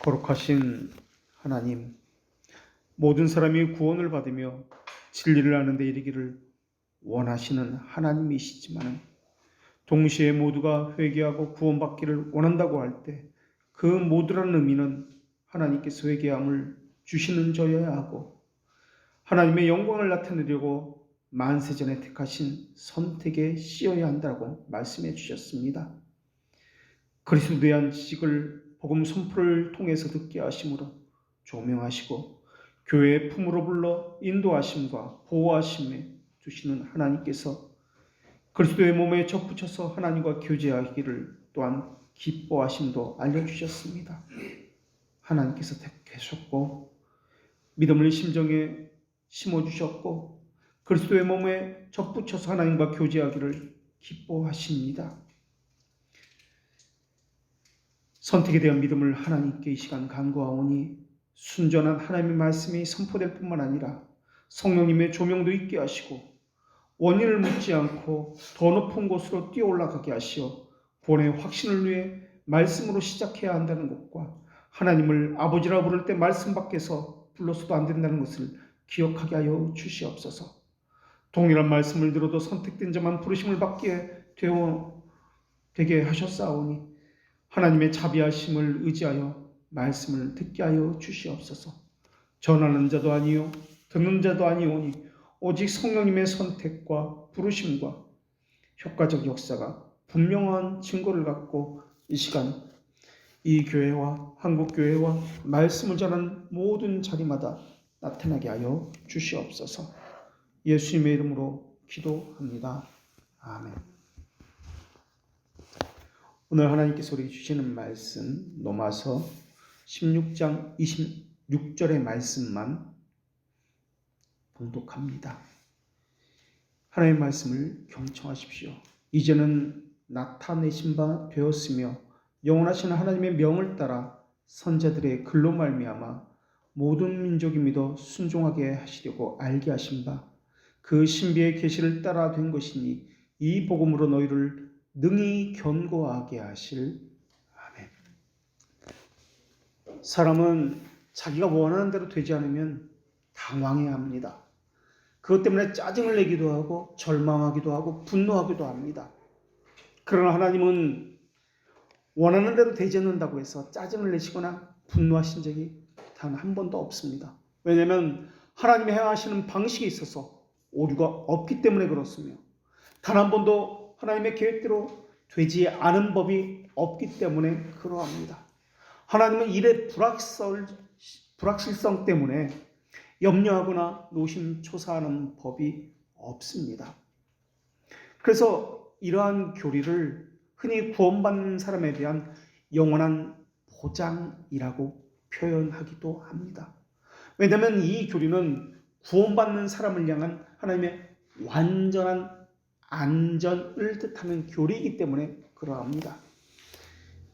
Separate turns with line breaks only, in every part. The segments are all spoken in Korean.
거룩하신 하나님, 모든 사람이 구원을 받으며 진리를 아는 데 이르기를 원하시는 하나님이시지만 동시에 모두가 회개하고 구원받기를 원한다고 할 때 그 모두라는 의미는 하나님께서 회개함을 주시는 자여야 하고 하나님의 영광을 나타내려고 만세전에 택하신 선택에 씌어야 한다고 말씀해 주셨습니다. 그리스도에 대한 지식을 복음 선포를 통해서 듣게 하심으로 조명하시고 교회의 품으로 불러 인도하심과 보호하심에 주시는 하나님께서 그리스도의 몸에 접붙여서 하나님과 교제하기를 또한 기뻐하심도 알려주셨습니다. 하나님께서 택하셨고 믿음을 심정에 심어주셨고 그리스도의 몸에 접붙여서 하나님과 교제하기를 기뻐하십니다. 선택에 대한 믿음을 하나님께 이 시간 간구하오니 순전한 하나님의 말씀이 선포될 뿐만 아니라 성령님의 조명도 있게 하시고 원인을 묻지 않고 더 높은 곳으로 뛰어올라가게 하시어 구원의 확신을 위해 말씀으로 시작해야 한다는 것과 하나님을 아버지라 부를 때 말씀 밖에서 불러서도 안 된다는 것을 기억하게 하여 주시옵소서. 동일한 말씀을 들어도 선택된 자만 부르심을 받게 되게 하셨사오니 하나님의 자비하심을 의지하여 말씀을 듣게 하여 주시옵소서. 전하는 자도 아니요 듣는 자도 아니오니 오직 성령님의 선택과 부르심과 효과적 역사가 분명한 증거를 갖고 이 시간 이 교회와 한국교회와 말씀을 전하는 모든 자리마다 나타나게 하여 주시옵소서. 예수님의 이름으로 기도합니다. 아멘. 오늘 하나님께서 우리에게 주시는 말씀 로마서 16장 26절의 말씀만 봉독합니다. 하나님의 말씀을 경청하십시오. 이제는 나타내신 바 되었으며 영원하신 하나님의 명을 따라 선자들의 글로 말미암아 모든 민족이 믿어 순종하게 하시려고 알게 하신 바 그 신비의 계시를 따라 된 것이니 이 복음으로 너희를 능히 견고하게 하실. 아멘. 사람은 자기가 원하는 대로 되지 않으면 당황해야 합니다. 그것 때문에 짜증을 내기도 하고 절망하기도 하고 분노하기도 합니다. 그러나 하나님은 원하는 대로 되지 않는다고 해서 짜증을 내시거나 분노하신 적이 단 한 번도 없습니다. 왜냐하면 하나님이 행하시는 방식에 있어서 오류가 없기 때문에 그렇으며 단 한 번도 하나님의 계획대로 되지 않은 법이 없기 때문에 그러합니다. 하나님은 일의 불확실성 때문에 염려하거나 노심초사하는 법이 없습니다. 그래서 이러한 교리를 흔히 구원받는 사람에 대한 영원한 보장이라고 표현하기도 합니다. 왜냐하면 이 교리는 구원받는 사람을 향한 하나님의 완전한 안전을 뜻하는 교리이기 때문에 그러합니다.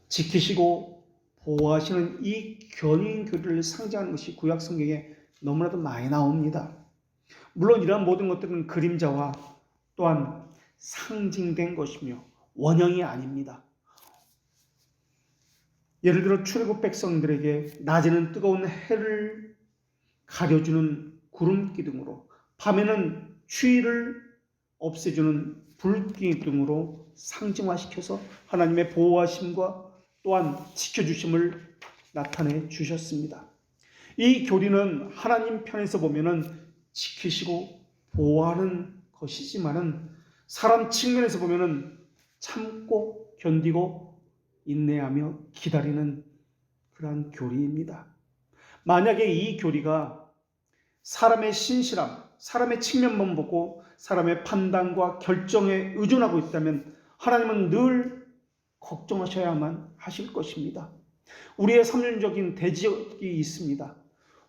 지키시고 보호하시는 이 견인 교리를 상징하는 것이 구약 성경에 너무나도 많이 나옵니다. 물론 이러한 모든 것들은 그림자와 또한 상징된 것이며 원형이 아닙니다. 예를 들어 출애굽 백성들에게 낮에는 뜨거운 해를 가려주는 구름 기둥으로 밤에는 추위를 없애주는 불 기둥으로 상징화시켜서 하나님의 보호하심과 또한 지켜주심을 나타내 주셨습니다. 이 교리는 하나님 편에서 보면은 지키시고 보호하는 것이지만은 사람 측면에서 보면은 참고 견디고 인내하며 기다리는 그러한 교리입니다. 만약에 이 교리가 사람의 신실함, 사람의 측면만 보고 사람의 판단과 결정에 의존하고 있다면 하나님은 늘 걱정하셔야만 하실 것입니다. 우리의 삼륜적인 대적이 있습니다.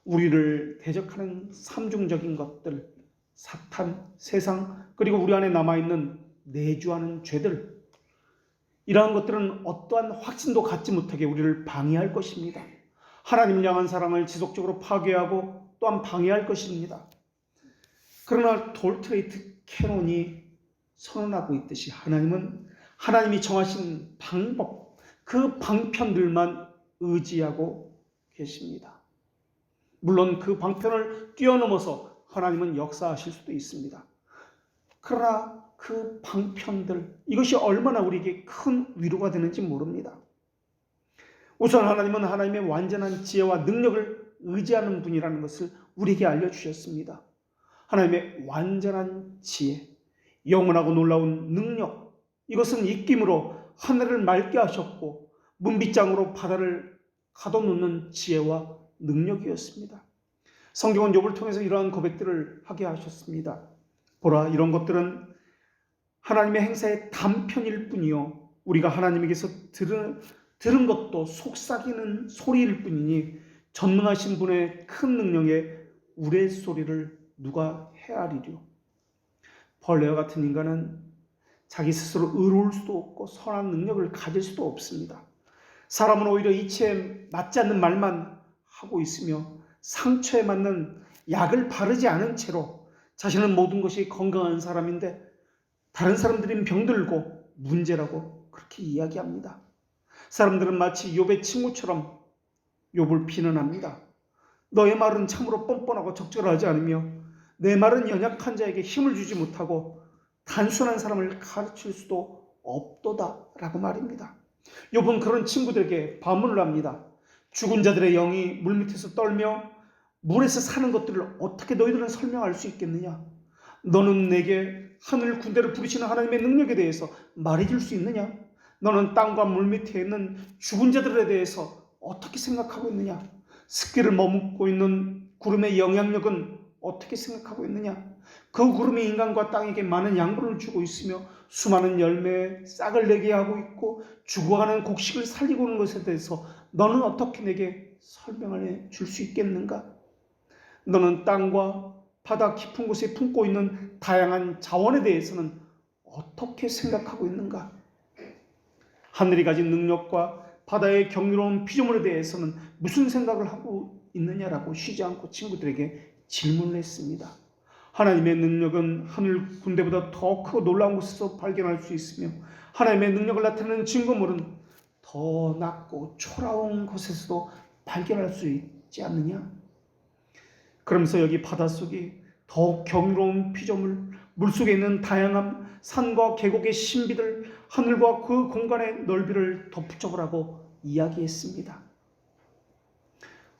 우리를 대적하는 삼중적인 것들, 사탄, 세상, 그리고 우리 안에 남아있는 내주하는 죄들, 이러한 것들은 어떠한 확신도 갖지 못하게 우리를 방해할 것입니다. 하나님을 향한 사랑을 지속적으로 파괴하고 또한 방해할 것입니다. 그러나 돌트레이트 캐논이 선언하고 있듯이 하나님은 하나님이 정하신 방법, 그 방편들만 의지하고 계십니다. 물론 그 방편을 뛰어넘어서 하나님은 역사하실 수도 있습니다. 그러나 그 방편들, 이것이 얼마나 우리에게 큰 위로가 되는지 모릅니다. 우선 하나님은 하나님의 완전한 지혜와 능력을 의지하는 분이라는 것을 우리에게 알려주셨습니다. 하나님의 완전한 지혜, 영원하고 놀라운 능력, 이것은 입김으로 하늘을 맑게 하셨고 문빗장으로 바다를 가둬놓는 지혜와 능력이었습니다. 성경은 욥을 통해서 이러한 고백들을 하게 하셨습니다. 보라, 이런 것들은 하나님의 행사의 단편일 뿐이요 우리가 하나님에게서 들은 것도 속삭이는 소리일 뿐이니 전능하신 분의 큰 능력에 우레소리를 누가 헤아리려. 벌레와 같은 인간은 자기 스스로 의로울 수도 없고 선한 능력을 가질 수도 없습니다. 사람은 오히려 이치에 맞지 않는 말만 하고 있으며 상처에 맞는 약을 바르지 않은 채로 자신은 모든 것이 건강한 사람인데 다른 사람들은 병들고 문제라고 그렇게 이야기합니다. 사람들은 마치 욥의 친구처럼 욥을 비난합니다. 너의 말은 참으로 뻔뻔하고 적절하지 않으며 내 말은 연약한 자에게 힘을 주지 못하고 단순한 사람을 가르칠 수도 없도다 라고 말입니다. 욥은 그런 친구들에게 반문을 합니다. 죽은 자들의 영이 물밑에서 떨며 물에서 사는 것들을 어떻게 너희들은 설명할 수 있겠느냐? 너는 내게 하늘 군대를 부리시는 하나님의 능력에 대해서 말해줄 수 있느냐? 너는 땅과 물밑에 있는 죽은 자들에 대해서 어떻게 생각하고 있느냐? 습기를 머금고 있는 구름의 영향력은 어떻게 생각하고 있느냐? 그 구름이 인간과 땅에게 많은 양분을 주고 있으며 수많은 열매에 싹을 내게 하고 있고 죽어가는 곡식을 살리고 있는 것에 대해서 너는 어떻게 내게 설명을 줄 수 있겠는가? 너는 땅과 바다 깊은 곳에 품고 있는 다양한 자원에 대해서는 어떻게 생각하고 있는가? 하늘이 가진 능력과 바다의 경이로운 피조물에 대해서는 무슨 생각을 하고 있느냐라고 쉬지 않고 친구들에게 질문을 했습니다. 하나님의 능력은 하늘 군대보다 더 크고 놀라운 곳에서 발견할 수 있으며 하나님의 능력을 나타내는 증거물은 더 낮고 초라한 곳에서도 발견할 수 있지 않느냐? 그러면서 여기 바닷속이 더욱 경이로운 피조물, 물속에 있는 다양한 산과 계곡의 신비들, 하늘과 그 공간의 넓이를 덧붙여보라고 이야기했습니다.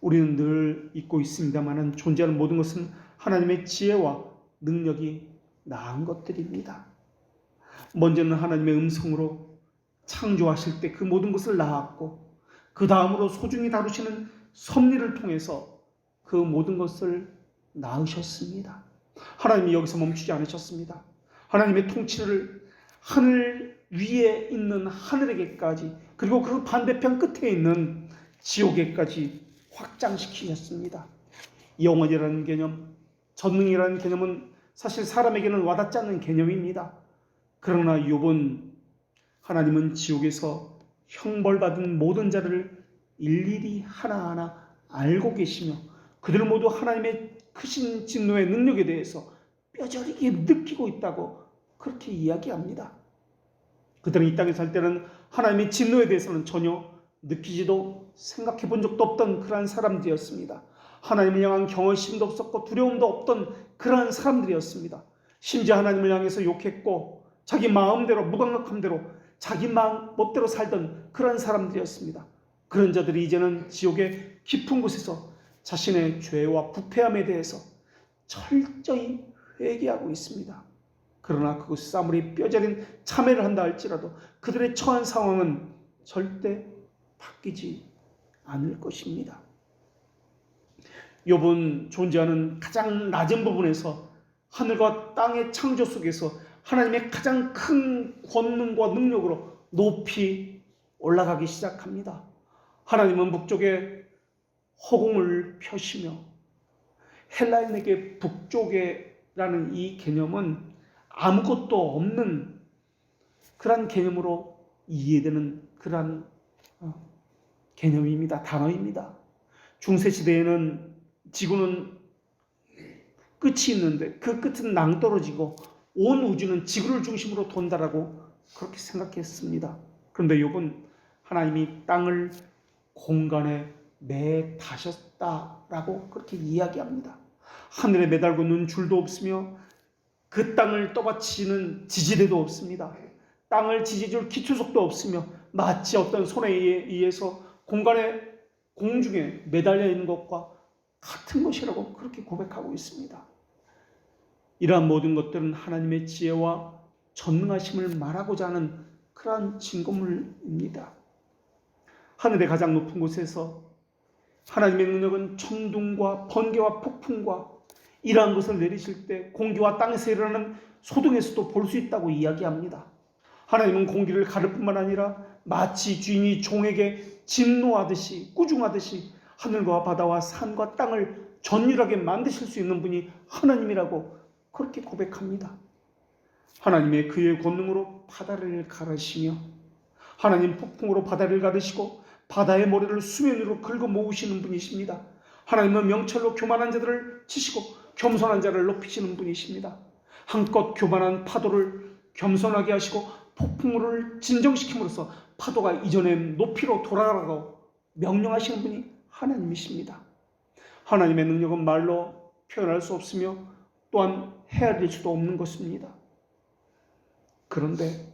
우리는 늘 잊고 있습니다만 존재하는 모든 것은 하나님의 지혜와 능력이 낳은 것들입니다. 먼저는 하나님의 음성으로 창조하실 때 그 모든 것을 낳았고 그 다음으로 소중히 다루시는 섭리를 통해서 그 모든 것을 낳으셨습니다. 하나님이 여기서 멈추지 않으셨습니다. 하나님의 통치를 하늘 위에 있는 하늘에게까지 그리고 그 반대편 끝에 있는 지옥에까지 확장시키셨습니다. 영원이라는 개념, 전능이라는 개념은 사실 사람에게는 와닿지 않는 개념입니다. 그러나 욥은 하나님은 지옥에서 형벌받은 모든 자를 일일이 하나하나 알고 계시며 그들 모두 하나님의 크신 진노의 능력에 대해서 뼈저리게 느끼고 있다고 그렇게 이야기합니다. 그들은 이 땅에 살 때는 하나님의 진노에 대해서는 전혀 느끼지도 생각해 본 적도 없던 그러한 사람들이었습니다. 하나님을 향한 경외심도 없었고 두려움도 없던 그러한 사람들이었습니다. 심지어 하나님을 향해서 욕했고 자기 마음대로 무감각함대로 자기 마음 멋대로 살던 그러한 사람들이었습니다. 그런 자들이 이제는 지옥의 깊은 곳에서 자신의 죄와 부패함에 대해서 철저히 회개하고 있습니다. 그러나 그것이 아무리 뼈저린 참회를 한다 할지라도 그들의 처한 상황은 절대 바뀌지 않을 것입니다. 욥은 존재하는 가장 낮은 부분에서 하늘과 땅의 창조 속에서 하나님의 가장 큰 권능과 능력으로 높이 올라가기 시작합니다. 하나님은 북쪽에 허공을 펴시며 헬라인에게 북쪽에라는 이 개념은 아무것도 없는 그런 개념으로 이해되는 그런 개념입니다. 단어입니다. 중세시대에는 지구는 끝이 있는데 그 끝은 낭떠러지고 온 우주는 지구를 중심으로 돈다라고 그렇게 생각했습니다. 그런데 욥은 하나님이 땅을 공간에 매다셨다라고 그렇게 이야기합니다. 하늘에 매달고 있는 줄도 없으며 그 땅을 떠받치는 지지대도 없습니다. 땅을 지지줄 기초석도 없으며 마치 어떤 손에 의해서 공중에 매달려 있는 것과 같은 것이라고 그렇게 고백하고 있습니다. 이러한 모든 것들은 하나님의 지혜와 전능하심을 말하고자 하는 그러한 증거물입니다. 하늘의 가장 높은 곳에서 하나님의 능력은 천둥과 번개와 폭풍과 이러한 것을 내리실 때 공기와 땅에서 일어나는 소동에서도 볼 수 있다고 이야기합니다. 하나님은 공기를 가를 뿐만 아니라 마치 주인이 종에게 진노하듯이 꾸중하듯이 하늘과 바다와 산과 땅을 전율하게 만드실 수 있는 분이 하나님이라고 그렇게 고백합니다. 하나님의 그의 권능으로 바다를 가르시며 하나님 폭풍으로 바다를 가르시고 바다의 모래를 수면 위로 긁어 모으시는 분이십니다. 하나님은 명철로 교만한 자들을 치시고 겸손한 자를 높이시는 분이십니다. 한껏 교만한 파도를 겸손하게 하시고 폭풍우를 진정시킴으로써 파도가 이전의 높이로 돌아가라고 명령하시는 분이 하나님이십니다. 하나님의 능력은 말로 표현할 수 없으며 또한 헤아릴 수도 없는 것입니다. 그런데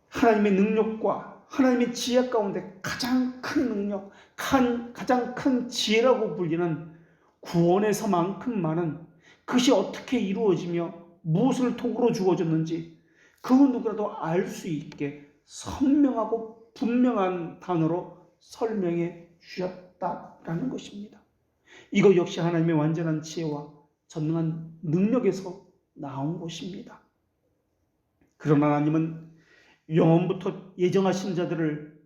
하나님의 능력과 하나님의 지혜 가운데 가장 큰 능력, 가장 큰 지혜라고 불리는 구원에서만큼 많은 그것이 어떻게 이루어지며 무엇을 통으로 주어졌는지 그 누구라도 알 수 있게 선명하고 분명한 단어로 설명해 주셨다라는 것입니다. 이거 역시 하나님의 완전한 지혜와 전능한 능력에서 나온 것입니다. 그러나 하나님은 영원부터 예정하신 자들을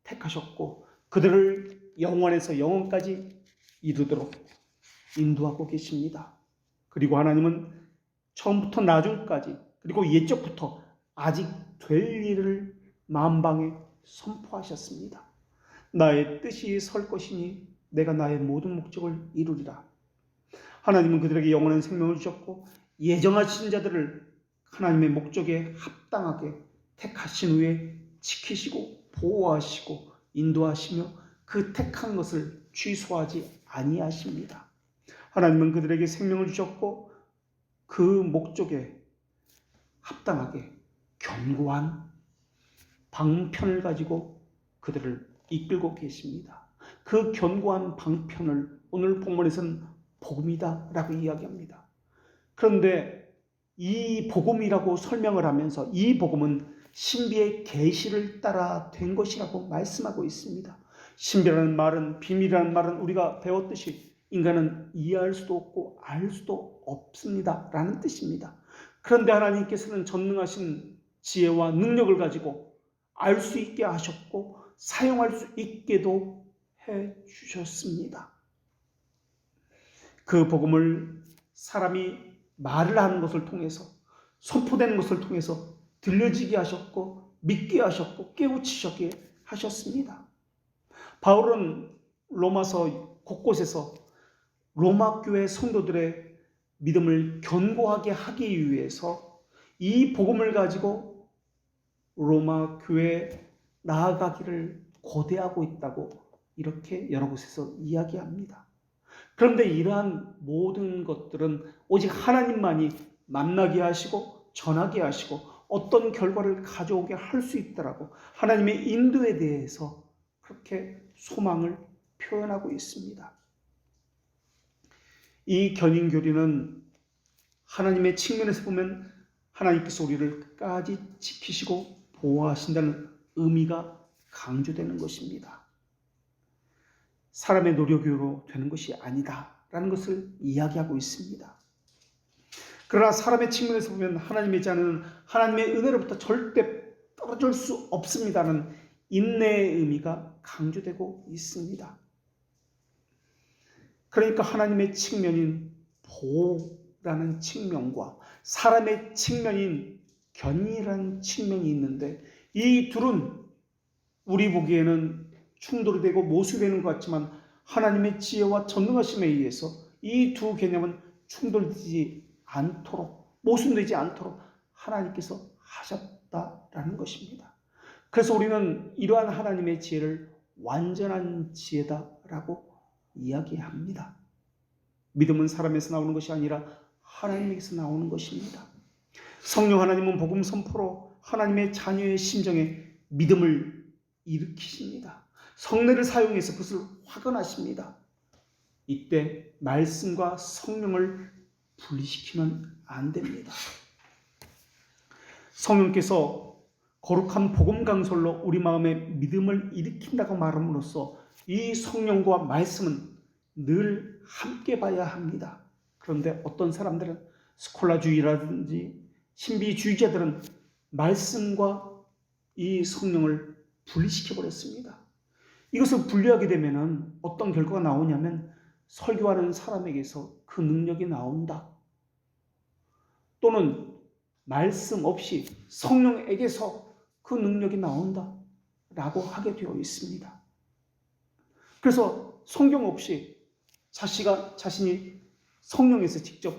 택하셨고 그들을 영원에서 영원까지 이루도록 인도하고 계십니다. 그리고 하나님은 처음부터 나중까지 그리고 옛적부터 아직 될 일을 만방에 선포하셨습니다. 나의 뜻이 설 것이니 내가 나의 모든 목적을 이루리라. 하나님은 그들에게 영원한 생명을 주셨고 예정하신 자들을 하나님의 목적에 합당하게 택하신 후에 지키시고 보호하시고 인도하시며 그 택한 것을 취소하지 아니하십니다. 하나님은 그들에게 생명을 주셨고 그 목적에 합당하게 견고한 방편을 가지고 그들을 이끌고 계십니다. 그 견고한 방편을 오늘 본문에서는 복음이다 라고 이야기합니다. 그런데 이 복음이라고 설명을 하면서 이 복음은 신비의 계시를 따라 된 것이라고 말씀하고 있습니다. 신비라는 말은, 비밀이라는 말은 우리가 배웠듯이 인간은 이해할 수도 없고 알 수도 없습니다 라는 뜻입니다. 그런데 하나님께서는 전능하신 지혜와 능력을 가지고 알 수 있게 하셨고 사용할 수 있게도 해주셨습니다. 그 복음을 사람이 말을 하는 것을 통해서 선포되는 것을 통해서 들려지게 하셨고 믿게 하셨고 깨우치게 하셨습니다. 바울은 로마서 곳곳에서 로마 교회 성도들의 믿음을 견고하게 하기 위해서 이 복음을 가지고 로마 교회에 나아가기를 고대하고 있다고 이렇게 여러 곳에서 이야기합니다. 그런데 이러한 모든 것들은 오직 하나님만이 만나게 하시고 전하게 하시고 어떤 결과를 가져오게 할 수 있다라고 하나님의 인도에 대해서 그렇게 소망을 표현하고 있습니다. 이 견인교리는 하나님의 측면에서 보면 하나님께서 우리를 끝까지 지키시고 보호하신다는 의미가 강조되는 것입니다. 사람의 노력으로 되는 것이 아니다라는 것을 이야기하고 있습니다. 그러나 사람의 측면에서 보면 하나님의 자는 하나님의 은혜로부터 절대 떨어질 수 없습니다는 인내의 의미가 강조되고 있습니다. 그러니까 하나님의 측면인 보호라는 측면과 사람의 측면인 견인이라는 측면이 있는데 이 둘은 우리 보기에는 충돌이 되고 모순되는 것 같지만 하나님의 지혜와 전능하심에 의해서 이 두 개념은 충돌되지 않도록 모순되지 않도록 하나님께서 하셨다라는 것입니다. 그래서 우리는 이러한 하나님의 지혜를 완전한 지혜다라고 이야기합니다. 믿음은 사람에서 나오는 것이 아니라 하나님에게서 나오는 것입니다. 성령 하나님은 복음 선포로 하나님의 자녀의 심정에 믿음을 일으키십니다. 성례를 사용해서 그것을 확언하십니다. 이때 말씀과 성령을 분리시키면 안 됩니다. 성령께서 거룩한 복음 강설로 우리 마음에 믿음을 일으킨다고 말함으로써 이 성령과 말씀은 늘 함께 봐야 합니다. 그런데 어떤 사람들은 스콜라주의라든지 신비주의자들은 말씀과 이 성령을 분리시켜버렸습니다. 이것을 분리하게 되면 어떤 결과가 나오냐면 설교하는 사람에게서 그 능력이 나온다. 또는 말씀 없이 성령에게서 그 능력이 나온다. 라고 하게 되어 있습니다. 그래서 성경 없이 자신이 성령에서 직접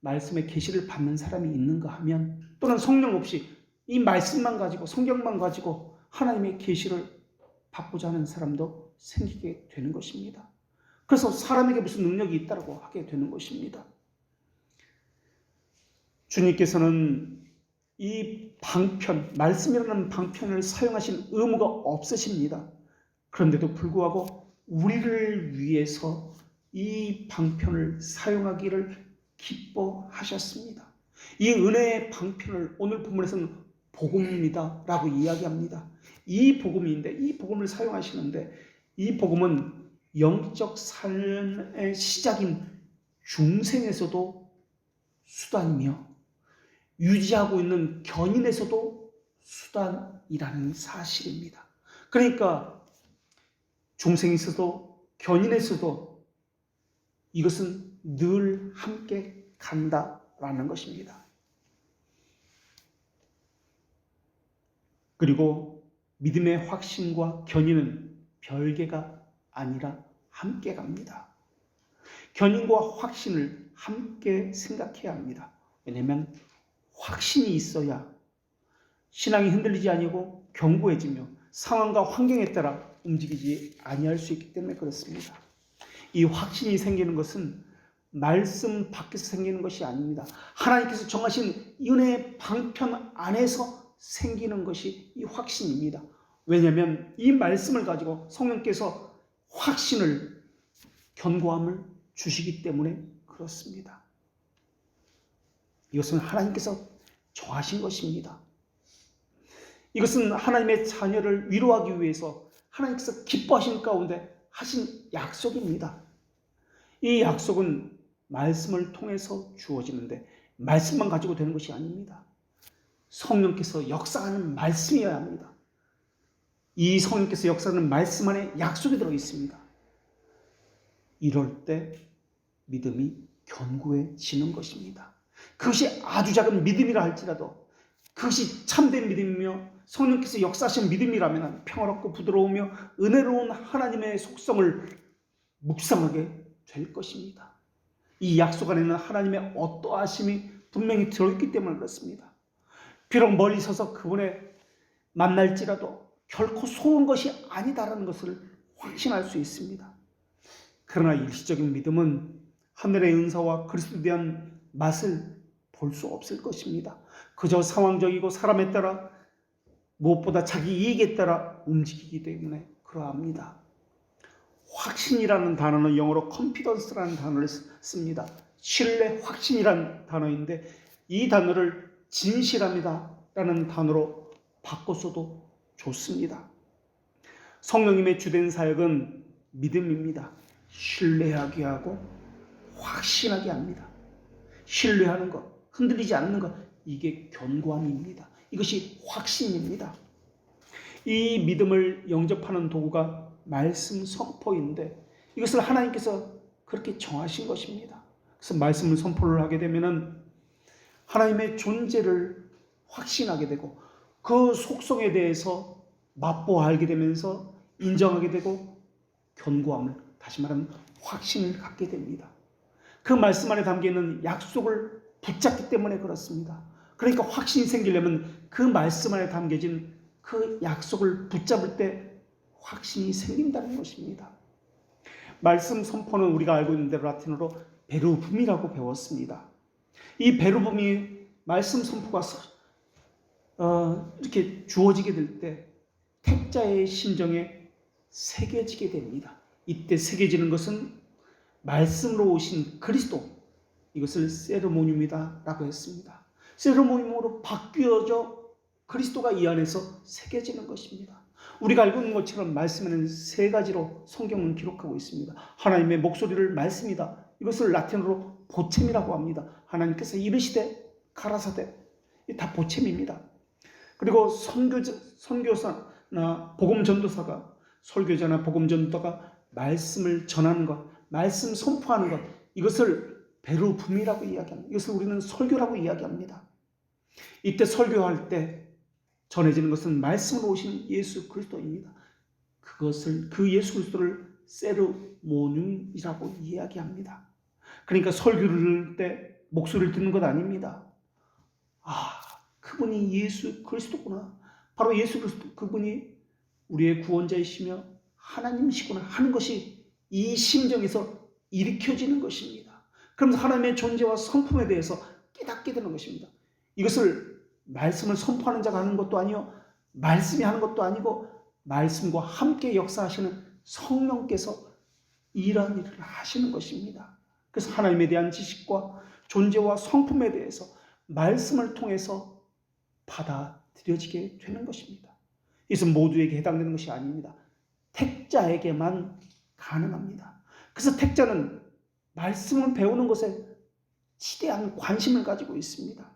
말씀의 계시를 받는 사람이 있는가 하면, 또는 성령 없이 이 말씀만 가지고 성경만 가지고 하나님의 계시를 받고자 하는 사람도 생기게 되는 것입니다. 그래서 사람에게 무슨 능력이 있다고 하게 되는 것입니다. 주님께서는 이 방편, 말씀이라는 방편을 사용하신 의무가 없으십니다. 그런데도 불구하고 우리를 위해서 이 방편을 사용하기를 기뻐하셨습니다. 이 은혜의 방편을 오늘 본문에서는 복음입니다 라고 이야기합니다. 이 복음인데, 이 복음을 사용하시는데, 이 복음은 영적 삶의 시작인 중생에서도 수단이며 유지하고 있는 견인에서도 수단이라는 사실입니다. 그러니까 중생에서도 견인에서도 이것은 늘 함께 간다라는 것입니다. 그리고 믿음의 확신과 견인은 별개가 아니라 함께 갑니다. 견인과 확신을 함께 생각해야 합니다. 왜냐하면 확신이 있어야 신앙이 흔들리지 아니고 견고해지며 상황과 환경에 따라 움직이지 아니할 수 있기 때문에 그렇습니다. 이 확신이 생기는 것은 말씀 밖에서 생기는 것이 아닙니다. 하나님께서 정하신 은혜의 방편 안에서 생기는 것이 이 확신입니다. 왜냐하면 이 말씀을 가지고 성령께서 확신을, 견고함을 주시기 때문에 그렇습니다. 이것은 하나님께서 정하신 것입니다. 이것은 하나님의 자녀를 위로하기 위해서 하나님께서 기뻐하신 가운데 하신 약속입니다. 이 약속은 말씀을 통해서 주어지는데 말씀만 가지고 되는 것이 아닙니다. 성령께서 역사하는 말씀이어야 합니다. 이 성령께서 역사하는 말씀 안에 약속이 들어 있습니다. 이럴 때 믿음이 견고해지는 것입니다. 그것이 아주 작은 믿음이라 할지라도 그것이 참된 믿음이며 성령께서 역사하신 믿음이라면 평화롭고 부드러우며 은혜로운 하나님의 속성을 묵상하게 될 것입니다. 이 약속 안에는 하나님의 어떠하심이 분명히 들어있기 때문에 그렇습니다. 비록 멀리 서서 그분을 만날지라도 결코 속은 것이 아니다라는 것을 확신할 수 있습니다. 그러나 일시적인 믿음은 하늘의 은사와 그리스도에 대한 맛을 볼 수 없을 것입니다. 그저 상황적이고 사람에 따라 무엇보다 자기 이익에 따라 움직이기 때문에 그러합니다. 확신이라는 단어는 영어로 confidence라는 단어를 씁니다. 신뢰, 확신이라는 단어인데 이 단어를 진실함이다라는 단어로 바꿔서도 좋습니다. 성령님의 주된 사역은 믿음입니다. 신뢰하게 하고 확신하게 합니다. 신뢰하는 것, 흔들리지 않는 것, 이게 견고함입니다. 이것이 확신입니다. 이 믿음을 영접하는 도구가 말씀 선포인데 이것을 하나님께서 그렇게 정하신 것입니다. 그래서 말씀을 선포를 하게 되면 하나님의 존재를 확신하게 되고 그 속성에 대해서 맛보아 알게 되면서 인정하게 되고 견고함을, 다시 말하면 확신을 갖게 됩니다. 그 말씀 안에 담겨있는 약속을 붙잡기 때문에 그렇습니다. 그러니까 확신이 생기려면 그 말씀 안에 담겨진 그 약속을 붙잡을 때 확신이 생긴다는 것입니다. 말씀 선포는 우리가 알고 있는 대로 라틴어로 베르붐이라고 배웠습니다. 이 베르붐이 말씀 선포가 이렇게 주어지게 될 때 택자의 심정에 새겨지게 됩니다. 이때 새겨지는 것은 말씀으로 오신 그리스도, 이것을 세르모니움이다라고 했습니다. 세르모니움으로 바뀌어져 그리스도가 이 안에서 새겨지는 것입니다. 우리가 알고 있는 것처럼 말씀에는 세 가지로 성경은 기록하고 있습니다. 하나님의 목소리를 말씀이다. 이것을 라틴어로 보챔이라고 합니다. 하나님께서 이르시되 가라사대, 다 보챔입니다. 그리고 선교사나 복음전도사가, 설교자나 복음전도사가 말씀을 전하는 것, 말씀 선포하는 것, 이것을 베르붐이라고 이야기합니다. 이것을 우리는 설교라고 이야기합니다. 이때 설교할 때 전해지는 것은 말씀으로 오신 예수 그리스도입니다. 그 예수 그리스도를 세르모니움이라고 이야기합니다. 그러니까 설교를 들을 때 목소리를 듣는 것 아닙니다. 그분이 예수 그리스도구나. 바로 예수 그리스도, 그분이 우리의 구원자이시며 하나님이시구나 하는 것이 이 심정에서 일으켜지는 것입니다. 그러면서 하나님의 존재와 성품에 대해서 깨닫게 되는 것입니다. 이것을 말씀을 선포하는 자가 하는 것도 아니요, 말씀이 하는 것도 아니고 말씀과 함께 역사하시는 성령께서 이러한 일을 하시는 것입니다. 그래서 하나님에 대한 지식과 존재와 성품에 대해서 말씀을 통해서 받아들여지게 되는 것입니다. 이것은 모두에게 해당되는 것이 아닙니다. 택자에게만 가능합니다. 그래서 택자는 말씀을 배우는 것에 지대한 관심을 가지고 있습니다.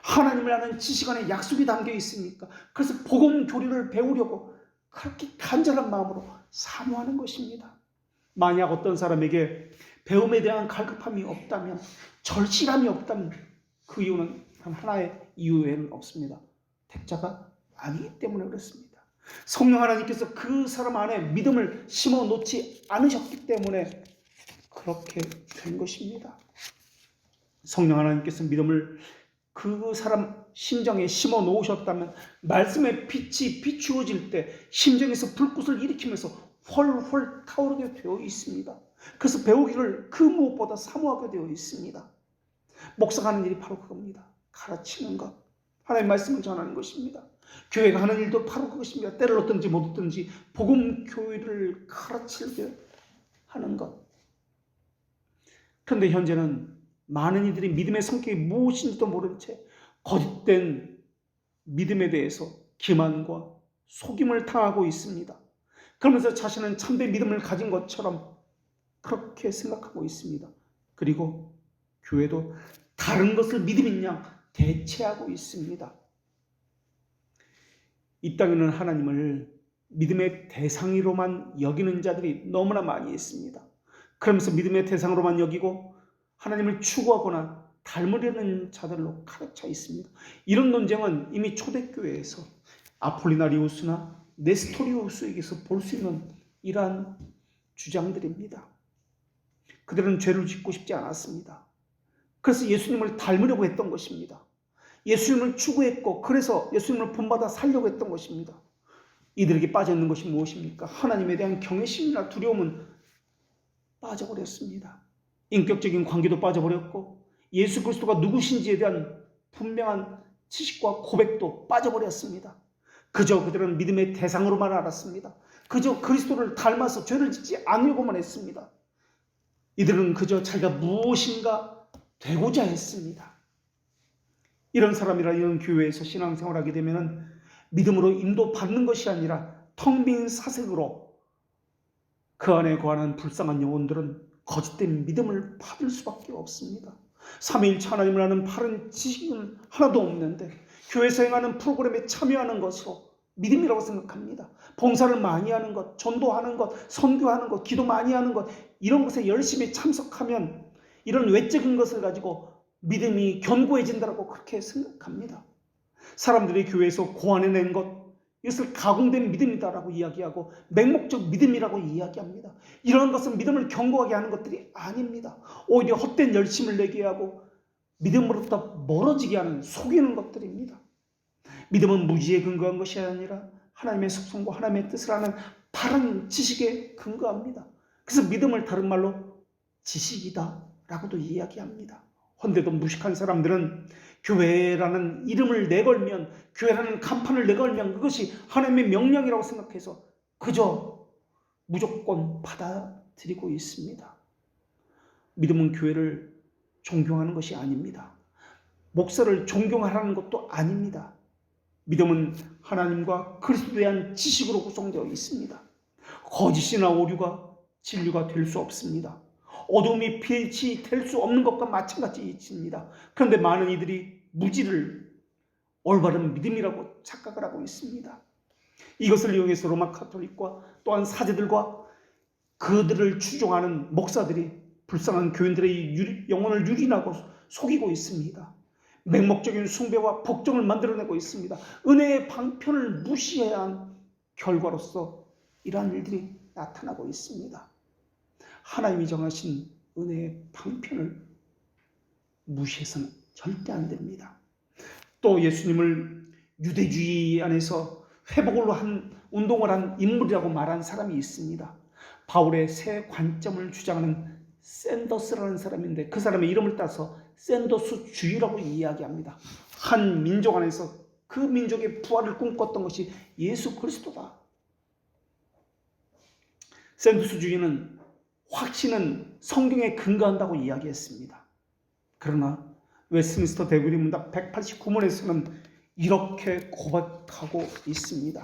하나님을 아는 지식 안에 약속이 담겨 있으니까, 그래서 복음 교리를 배우려고 그렇게 간절한 마음으로 사모하는 것입니다. 만약 어떤 사람에게 배움에 대한 갈급함이 없다면, 절실함이 없다면 그 이유는 단 하나의 이유 외에는 없습니다. 택자가 아니기 때문에 그렇습니다. 성령 하나님께서 그 사람 안에 믿음을 심어 놓지 않으셨기 때문에 그렇게 된 것입니다. 성령 하나님께서 믿음을 그 사람 심정에 심어 놓으셨다면 말씀의 빛이 비추어질 때 심정에서 불꽃을 일으키면서 훨훨 타오르게 되어 있습니다. 그래서 배우기를 그 무엇보다 사모하게 되어 있습니다. 목사가 하는 일이 바로 그겁니다. 가르치는 것, 하나님의 말씀을 전하는 것입니다. 교회가 하는 일도 바로 그것입니다. 때를 얻든지 못 얻든지 복음 교회를 가르치게 하는 것. 그런데 현재는 많은 이들이 믿음의 성격이 무엇인지도 모른 채 거짓된 믿음에 대해서 기만과 속임을 당하고 있습니다. 그러면서 자신은 참된 믿음을 가진 것처럼 그렇게 생각하고 있습니다. 그리고 교회도 다른 것을 믿음인 양 대체하고 있습니다. 이 땅에는 하나님을 믿음의 대상으로만 여기는 자들이 너무나 많이 있습니다. 그러면서 믿음의 대상으로만 여기고 하나님을 추구하거나 닮으려는 자들로 가득 차 있습니다. 이런 논쟁은 이미 초대교회에서 아폴리나리우스나 네스토리우스에게서 볼 수 있는 이러한 주장들입니다. 그들은 죄를 짓고 싶지 않았습니다. 그래서 예수님을 닮으려고 했던 것입니다. 예수님을 추구했고 그래서 예수님을 본받아 살려고 했던 것입니다. 이들에게 빠져있는 것이 무엇입니까? 하나님에 대한 경외심이나 두려움은 빠져버렸습니다. 인격적인 관계도 빠져버렸고 예수 그리스도가 누구신지에 대한 분명한 지식과 고백도 빠져버렸습니다. 그저 그들은 믿음의 대상으로만 알았습니다. 그저 그리스도를 닮아서 죄를 짓지 않으려고만 했습니다. 이들은 그저 자기가 무엇인가 되고자 했습니다. 이런 사람이라 이런 교회에서 신앙생활하게 되면 믿음으로 인도받는 것이 아니라 텅 빈 사색으로 그 안에 거하는 불쌍한 영혼들은 거짓된 믿음을 받을 수밖에 없습니다. 삼위일체 하나님을 아는 바른 지식은 하나도 없는데 교회에서 행하는 프로그램에 참여하는 것으로 믿음이라고 생각합니다. 봉사를 많이 하는 것, 전도하는 것, 선교하는 것, 기도 많이 하는 것, 이런 것에 열심히 참석하면 이런 외적인 것을 가지고 믿음이 견고해진다고 그렇게 생각합니다. 사람들이 교회에서 고안해낸 것, 이것을 가공된 믿음이다라고 이야기하고 맹목적 믿음이라고 이야기합니다. 이런 것은 믿음을 견고하게 하는 것들이 아닙니다. 오히려 헛된 열심을 내게 하고 믿음으로부터 멀어지게 하는 속이는 것들입니다. 믿음은 무지에 근거한 것이 아니라 하나님의 속성과 하나님의 뜻을 아는 바른 지식에 근거합니다. 그래서 믿음을 다른 말로 지식이다 라고도 이야기합니다. 헌데도 무식한 사람들은 교회라는 이름을 내걸면, 교회라는 간판을 내걸면 그것이 하나님의 명령이라고 생각해서 그저 무조건 받아들이고 있습니다. 믿음은 교회를 존경하는 것이 아닙니다. 목사를 존경하라는 것도 아닙니다. 믿음은 하나님과 그리스도에 대한 지식으로 구성되어 있습니다. 거짓이나 오류가 진리가 될 수 없습니다. 어둠이 빛이 될 수 없는 것과 마찬가지입니다. 그런데 많은 이들이 무지를 올바른 믿음이라고 착각을 하고 있습니다. 이것을 이용해서 로마 가톨릭과 또한 사제들과 그들을 추종하는 목사들이 불쌍한 교인들의 영혼을 유린하고 속이고 있습니다. 맹목적인 숭배와 복종을 만들어내고 있습니다. 은혜의 방편을 무시해야 한 결과로서 이러한 일들이 나타나고 있습니다. 하나님이 정하신 은혜의 방편을 무시해서는 절대 안 됩니다. 또 예수님을 유대주의 안에서 회복으로 한 운동을 한 인물이라고 말한 사람이 있습니다. 바울의 새 관점을 주장하는 샌더스라는 사람인데 그 사람의 이름을 따서 샌더스주의라고 이야기합니다. 한 민족 안에서 그 민족의 부활을 꿈꿨던 것이 예수 그리스도다. 샌더스주의는 확신은 성경에 근거한다고 이야기했습니다. 그러나 웨스트민스터 대구리 문답 189문에서는 이렇게 고백하고 있습니다.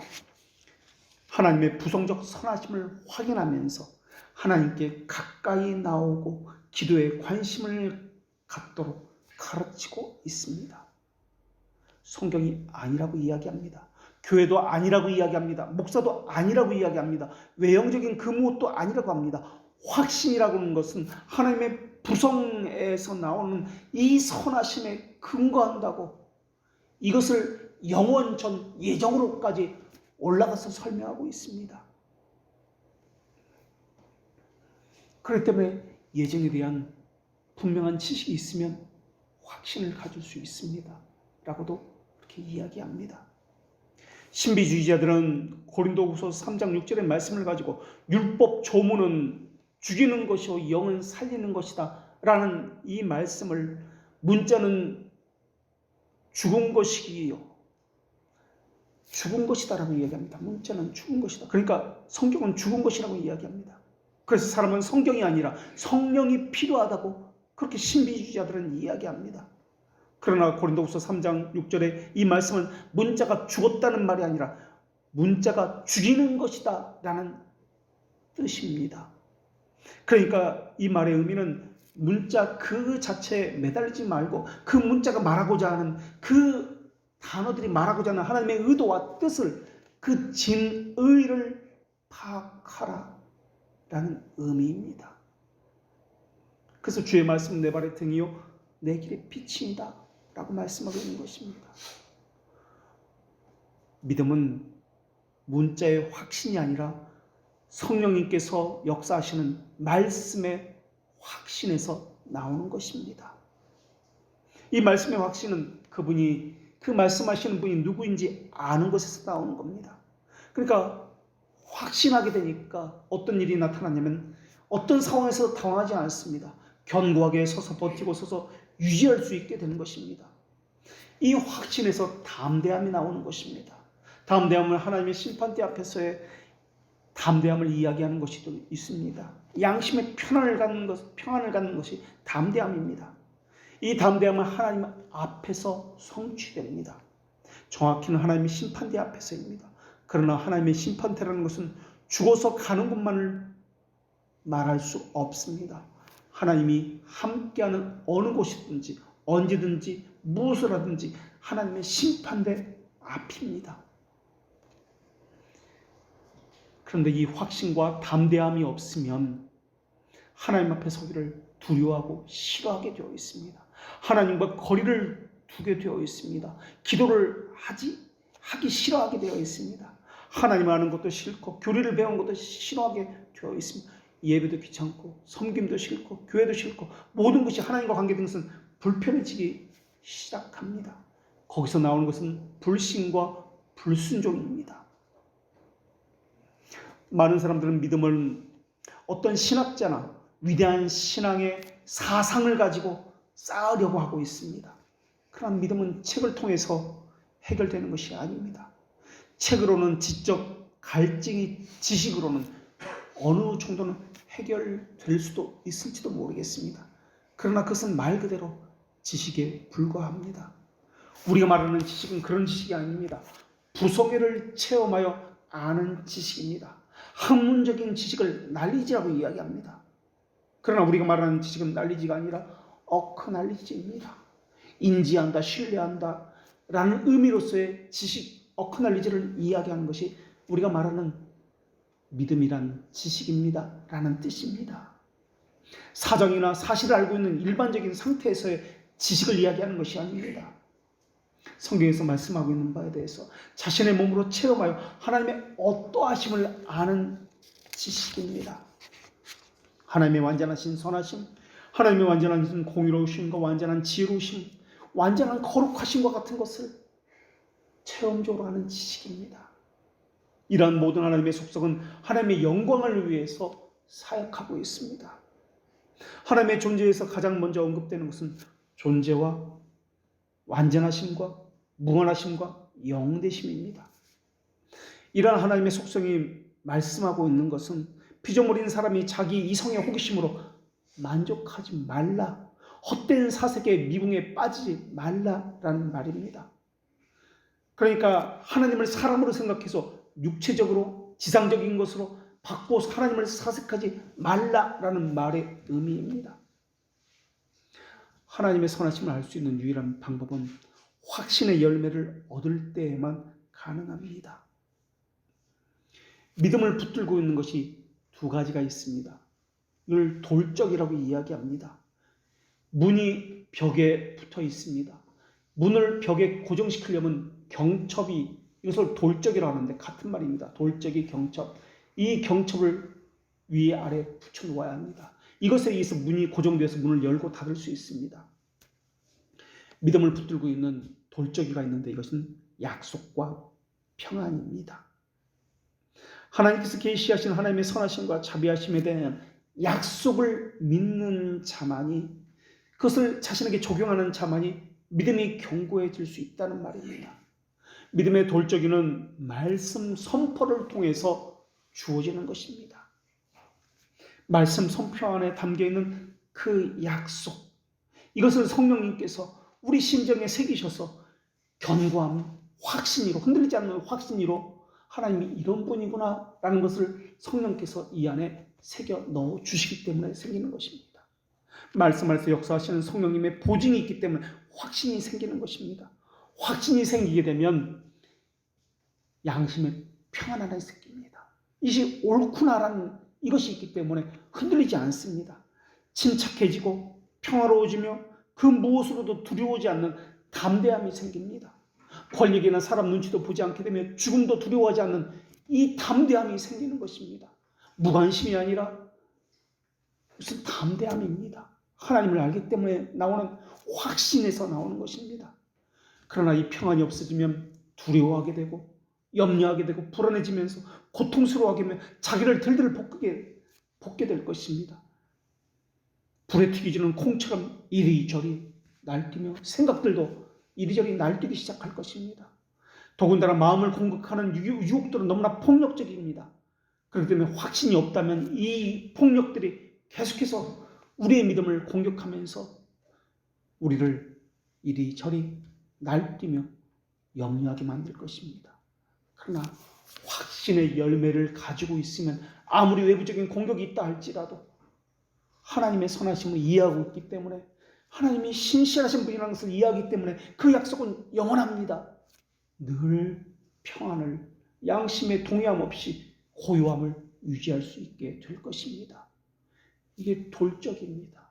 하나님의 부성적 선하심을 확인하면서 하나님께 가까이 나오고 기도에 관심을 갖도록 가르치고 있습니다. 성경이 아니라고 이야기합니다. 교회도 아니라고 이야기합니다. 목사도 아니라고 이야기합니다. 외형적인 그 무엇도 아니라고 합니다. 확신이라고 하는 것은 하나님의 부성에서 나오는 이 선하심에 근거한다고 이것을 영원 전 예정으로까지 올라가서 설명하고 있습니다. 그렇기 때문에 예정에 대한 분명한 지식이 있으면 확신을 가질 수 있습니다. 라고도 그렇게 이야기합니다. 신비주의자들은 고린도후서 3장 6절의 말씀을 가지고 율법 조문은 죽이는 것이요 영은 살리는 것이다 라는 이 말씀을 문자는 죽은 것이요 죽은 것이다 라고 이야기합니다. 문자는 죽은 것이다. 그러니까 성경은 죽은 것이라고 이야기합니다. 그래서 사람은 성경이 아니라 성령이 필요하다고 그렇게 신비주의자들은 이야기합니다. 그러나 고린도후서 3장 6절에 이 말씀은 문자가 죽었다는 말이 아니라 문자가 죽이는 것이다 라는 뜻입니다. 그러니까 이 말의 의미는 문자 그 자체에 매달리지 말고 그 문자가 말하고자 하는 그 단어들이 말하고자 하는 하나님의 의도와 뜻을 그 진의를 파악하라 라는 의미입니다. 그래서 주의 말씀 내 발의 등이요 내 길의 빛이다 라고 말씀하고 있는 것입니다. 믿음은 문자의 확신이 아니라 성령님께서 역사하시는 말씀의 확신에서 나오는 것입니다. 이 말씀의 확신은 그분이 그 말씀하시는 분이 누구인지 아는 것에서 나오는 겁니다. 그러니까 확신하게 되니까 어떤 일이 나타나냐면 어떤 상황에서 당황하지 않습니다. 견고하게 서서 버티고 서서 유지할 수 있게 되는 것입니다. 이 확신에서 담대함이 나오는 것입니다. 담대함은 하나님의 심판대 앞에서의 담대함을 이야기하는 것이 있습니다. 양심의 평안을 갖는 것이 담대함입니다. 이 담대함은 하나님 앞에서 성취됩니다. 정확히는 하나님의 심판대 앞에서입니다. 그러나 하나님의 심판대라는 것은 죽어서 가는 곳만을 말할 수 없습니다. 하나님이 함께하는 어느 곳이든지 언제든지 무엇을 하든지 하나님의 심판대 앞입니다. 그런데 이 확신과 담대함이 없으면 하나님 앞에 서기를 두려워하고 싫어하게 되어 있습니다. 하나님과 거리를 두게 되어 있습니다. 기도를 하기 싫어하게 되어 있습니다. 하나님 아는 것도 싫고 교리를 배운 것도 싫어하게 되어 있습니다. 예배도 귀찮고 섬김도 싫고 교회도 싫고 모든 것이 하나님과 관계된 것은 불편해지기 시작합니다. 거기서 나오는 것은 불신과 불순종입니다. 많은 사람들은 믿음을 어떤 신학자나 위대한 신앙의 사상을 가지고 쌓으려고 하고 있습니다. 그러나 믿음은 책을 통해서 해결되는 것이 아닙니다. 책으로는 지적 갈증이 지식으로는 어느 정도는 해결될 수도 있을지도 모르겠습니다. 그러나 그것은 말 그대로 지식에 불과합니다. 우리가 말하는 지식은 그런 지식이 아닙니다. 부성애를 체험하여 아는 지식입니다. 학문적인 지식을 난리지라고 이야기합니다. 그러나 우리가 말하는 지식은 난리지가 아니라 어크날리지입니다. 인지한다, 신뢰한다 라는 의미로서의 지식, 어크날리지를 이야기하는 것이 우리가 말하는 믿음이란 지식입니다 라는 뜻입니다. 사정이나 사실을 알고 있는 일반적인 상태에서의 지식을 이야기하는 것이 아닙니다. 성경에서 말씀하고 있는 바에 대해서 자신의 몸으로 체험하여 하나님의 어떠하심을 아는 지식입니다. 하나님의 완전하신 선하심, 하나님의 완전하신 공의로우심과 완전한 지혜로우심, 완전한 거룩하심과 같은 것을 체험적으로 아는 지식입니다. 이러한 모든 하나님의 속성은 하나님의 영광을 위해서 사역하고 있습니다. 하나님의 존재에서 가장 먼저 언급되는 것은 존재와 완전하심과 무한하심과 영대심입니다. 이러한 하나님의 속성이 말씀하고 있는 것은 피조물인 사람이 자기 이성의 호기심으로 만족하지 말라, 헛된 사색의 미궁에 빠지지 말라라는 말입니다. 그러니까 하나님을 사람으로 생각해서 육체적으로 지상적인 것으로 받고 하나님을 사색하지 말라라는 말의 의미입니다. 하나님의 선하심을 알 수 있는 유일한 방법은 확신의 열매를 얻을 때에만 가능합니다. 믿음을 붙들고 있는 것이 두 가지가 있습니다. 이걸 돌적이라고 이야기합니다. 문이 벽에 붙어 있습니다. 문을 벽에 고정시키려면 경첩이, 이것을 돌적이라고 하는데 같은 말입니다. 돌적이 경첩. 이 경첩을 위에 아래 붙여 놓아야 합니다. 이것에 의해서 문이 고정되어서 문을 열고 닫을 수 있습니다. 믿음을 붙들고 있는 돌적이가 있는데 이것은 약속과 평안입니다. 하나님께서 계시하신 하나님의 선하심과 자비하심에 대한 약속을 믿는 자만이, 그것을 자신에게 적용하는 자만이 믿음이 견고해질 수 있다는 말입니다. 믿음의 돌적이는 말씀 선포를 통해서 주어지는 것입니다. 말씀 선포 안에 담겨있는 그 약속, 이것을 성령님께서 우리 심정에 새기셔서 견고함, 확신으로, 흔들리지 않는 확신으로 하나님이 이런 분이구나 라는 것을 성령께서 이 안에 새겨 넣어 주시기 때문에 생기는 것입니다. 말씀하셔서 역사하시는 성령님의 보증이 있기 때문에 확신이 생기는 것입니다. 확신이 생기게 되면 양심의 평안 안에 생깁니다. 이것이 옳구나라는 이것이 있기 때문에 흔들리지 않습니다. 침착해지고 평화로워지며 그 무엇으로도 두려워하지 않는 담대함이 생깁니다. 권력이나 사람 눈치도 보지 않게 되며 죽음도 두려워하지 않는 이 담대함이 생기는 것입니다. 무관심이 아니라 무슨 담대함입니다. 하나님을 알기 때문에 나오는 확신에서 나오는 것입니다. 그러나 이 평안이 없어지면 두려워하게 되고 염려하게 되고 불안해지면서 고통스러워하게 되면 자기를 들들 볶게 될 것입니다. 불에 튀기지는 콩처럼 이리저리 날뛰며 생각들도 이리저리 날뛰기 시작할 것입니다. 더군다나 마음을 공격하는 유혹들은 너무나 폭력적입니다. 그렇기 때문에 확신이 없다면 이 폭력들이 계속해서 우리의 믿음을 공격하면서 우리를 이리저리 날뛰며 염려하게 만들 것입니다. 그러나 확신의 열매를 가지고 있으면 아무리 외부적인 공격이 있다 할지라도 하나님의 선하심을 이해하고 있기 때문에, 하나님이 신실하신 분이라는 것을 이해하기 때문에 그 약속은 영원합니다. 늘 평안을, 양심의 동요함 없이 고요함을 유지할 수 있게 될 것입니다. 이게 돌적입니다.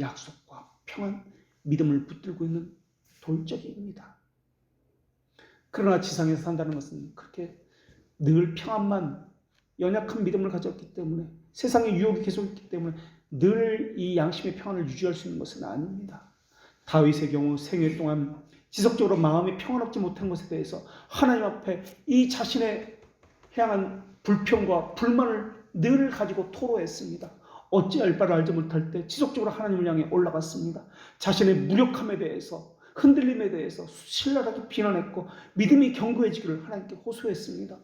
약속과 평안, 믿음을 붙들고 있는 돌적입니다. 그러나 지상에서 산다는 것은 그렇게 늘 평안만, 연약한 믿음을 가졌기 때문에, 세상의 유혹이 계속 있기 때문에 늘 이 양심의 평안을 유지할 수 있는 것은 아닙니다. 다윗의 경우 생애 동안 지속적으로 마음이 평안롭지 못한 것에 대해서 하나님 앞에 이 자신의 향한 불평과 불만을 늘 가지고 토로했습니다. 어찌할 바를 알지 못할 때 지속적으로 하나님을 향해 올라갔습니다. 자신의 무력함에 대해서, 흔들림에 대해서 신랄하게 비난했고 믿음이 견고해지기를 하나님께 호소했습니다.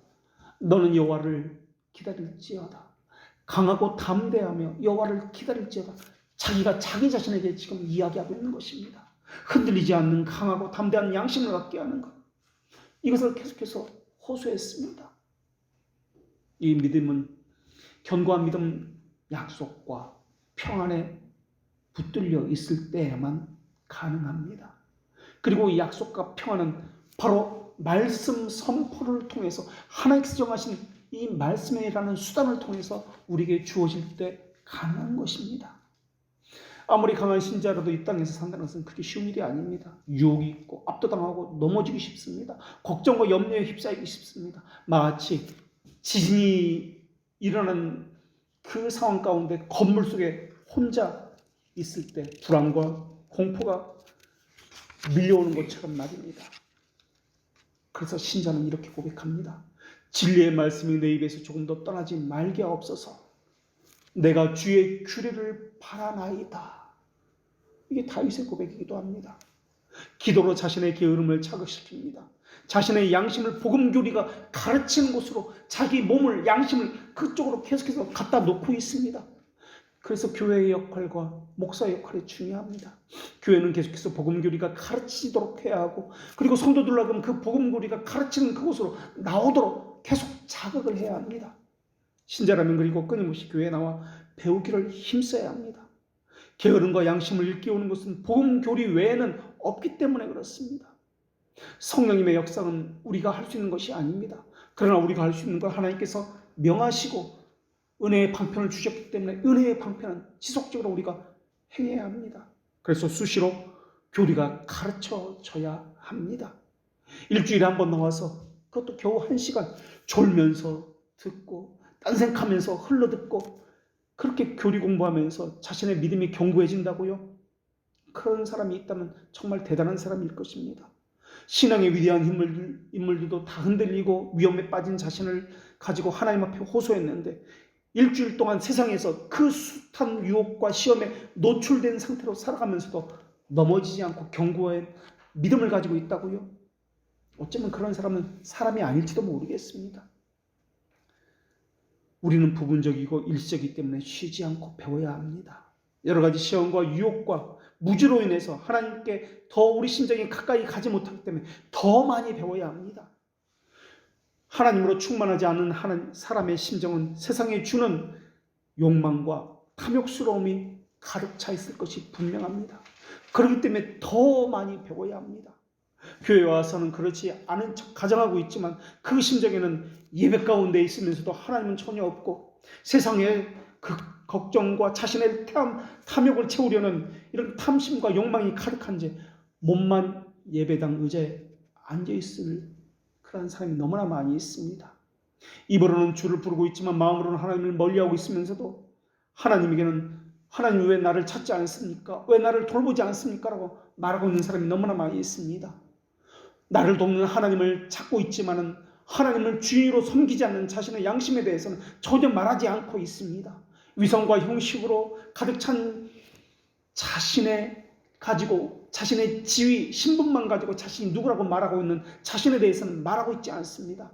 너는 여호와를 기다릴지어다. 강하고 담대하며 여호와를 기다릴지어다. 자기가 자기 자신에게 지금 이야기하고 있는 것입니다. 흔들리지 않는 강하고 담대한 양심을 갖게 하는 것, 이것을 계속해서 호소했습니다. 이 믿음은 견고한 믿음, 약속과 평안에 붙들려 있을 때에만 가능합니다. 그리고 이 약속과 평안은 바로 말씀 선포를 통해서 하나님께서 정하신 이 말씀이라는 수단을 통해서 우리에게 주어질 때 가능한 것입니다. 아무리 강한 신자라도 이 땅에서 산다는 것은 그렇게 쉬운 일이 아닙니다. 유혹이 있고 압도당하고 넘어지기 쉽습니다. 걱정과 염려에 휩싸이기 쉽습니다. 마치 지진이 일어나는 그 상황 가운데 건물 속에 혼자 있을 때 불안과 공포가 밀려오는 것처럼 말입니다. 그래서 신자는 이렇게 고백합니다. 진리의 말씀이 내 입에서 조금 더 떠나지 말게 하옵소서. 내가 주의 규례를 바라나이다. 이게 다윗의 고백이기도 합니다. 기도로 자신의 게으름을 자극시킵니다. 자신의 양심을 복음교리가 가르치는 곳으로 자기 몸을, 양심을 그쪽으로 계속해서 갖다 놓고 있습니다. 그래서 교회의 역할과 목사의 역할이 중요합니다. 교회는 계속해서 복음교리가 가르치도록 해야 하고, 그리고 성도들로 하여금 그 복음교리가 가르치는 그곳으로 나오도록 계속 자극을 해야 합니다. 신자라면 그리고 끊임없이 교회에 나와 배우기를 힘써야 합니다. 게으름과 양심을 일깨우는 것은 복음교리 외에는 없기 때문에 그렇습니다. 성령님의 역사는 우리가 할 수 있는 것이 아닙니다. 그러나 우리가 할 수 있는 건 하나님께서 명하시고 은혜의 방편을 주셨기 때문에 은혜의 방편은 지속적으로 우리가 행해야 합니다. 그래서 수시로 교리가 가르쳐져야 합니다. 일주일에 한 번 나와서 그것도 겨우 1시간 졸면서 듣고 딴생각하면서 흘러듣고 그렇게 교리 공부하면서 자신의 믿음이 견고해진다고요? 그런 사람이 있다면 정말 대단한 사람일 것입니다. 신앙의 위대한 인물들도 다 흔들리고 위험에 빠진 자신을 가지고 하나님 앞에 호소했는데 일주일 동안 세상에서 그 숱한 유혹과 시험에 노출된 상태로 살아가면서도 넘어지지 않고 견고한 믿음을 가지고 있다고요? 어쩌면 그런 사람은 사람이 아닐지도 모르겠습니다. 우리는 부분적이고 일시적이기 때문에 쉬지 않고 배워야 합니다. 여러 가지 시험과 유혹과 무지로 인해서 하나님께 더 우리 심정이 가까이 가지 못하기 때문에 더 많이 배워야 합니다. 하나님으로 충만하지 않은 사람의 심정은 세상에 주는 욕망과 탐욕스러움이 가득 차 있을 것이 분명합니다. 그렇기 때문에 더 많이 배워야 합니다. 교회에 와서는 그렇지 않은 척 가정하고 있지만 그 심정에는 예배 가운데 있으면서도 하나님은 전혀 없고 세상에 그 걱정과 자신의 탐욕을 채우려는 이런 탐심과 욕망이 가득한 채 몸만 예배당 의자에 앉아있을 그런 사람이 너무나 많이 있습니다. 입으로는 주를 부르고 있지만 마음으로는 하나님을 멀리하고 있으면서도 하나님에게는 하나님 왜 나를 찾지 않습니까? 왜 나를 돌보지 않습니까? 라고 말하고 있는 사람이 너무나 많이 있습니다. 나를 돕는 하나님을 찾고 있지만은 하나님을 주인으로 섬기지 않는 자신의 양심에 대해서는 전혀 말하지 않고 있습니다. 위선과 형식으로 가득 찬 자신의 지위, 신분만 가지고 자신이 누구라고 말하고 있는 자신에 대해서는 말하고 있지 않습니다.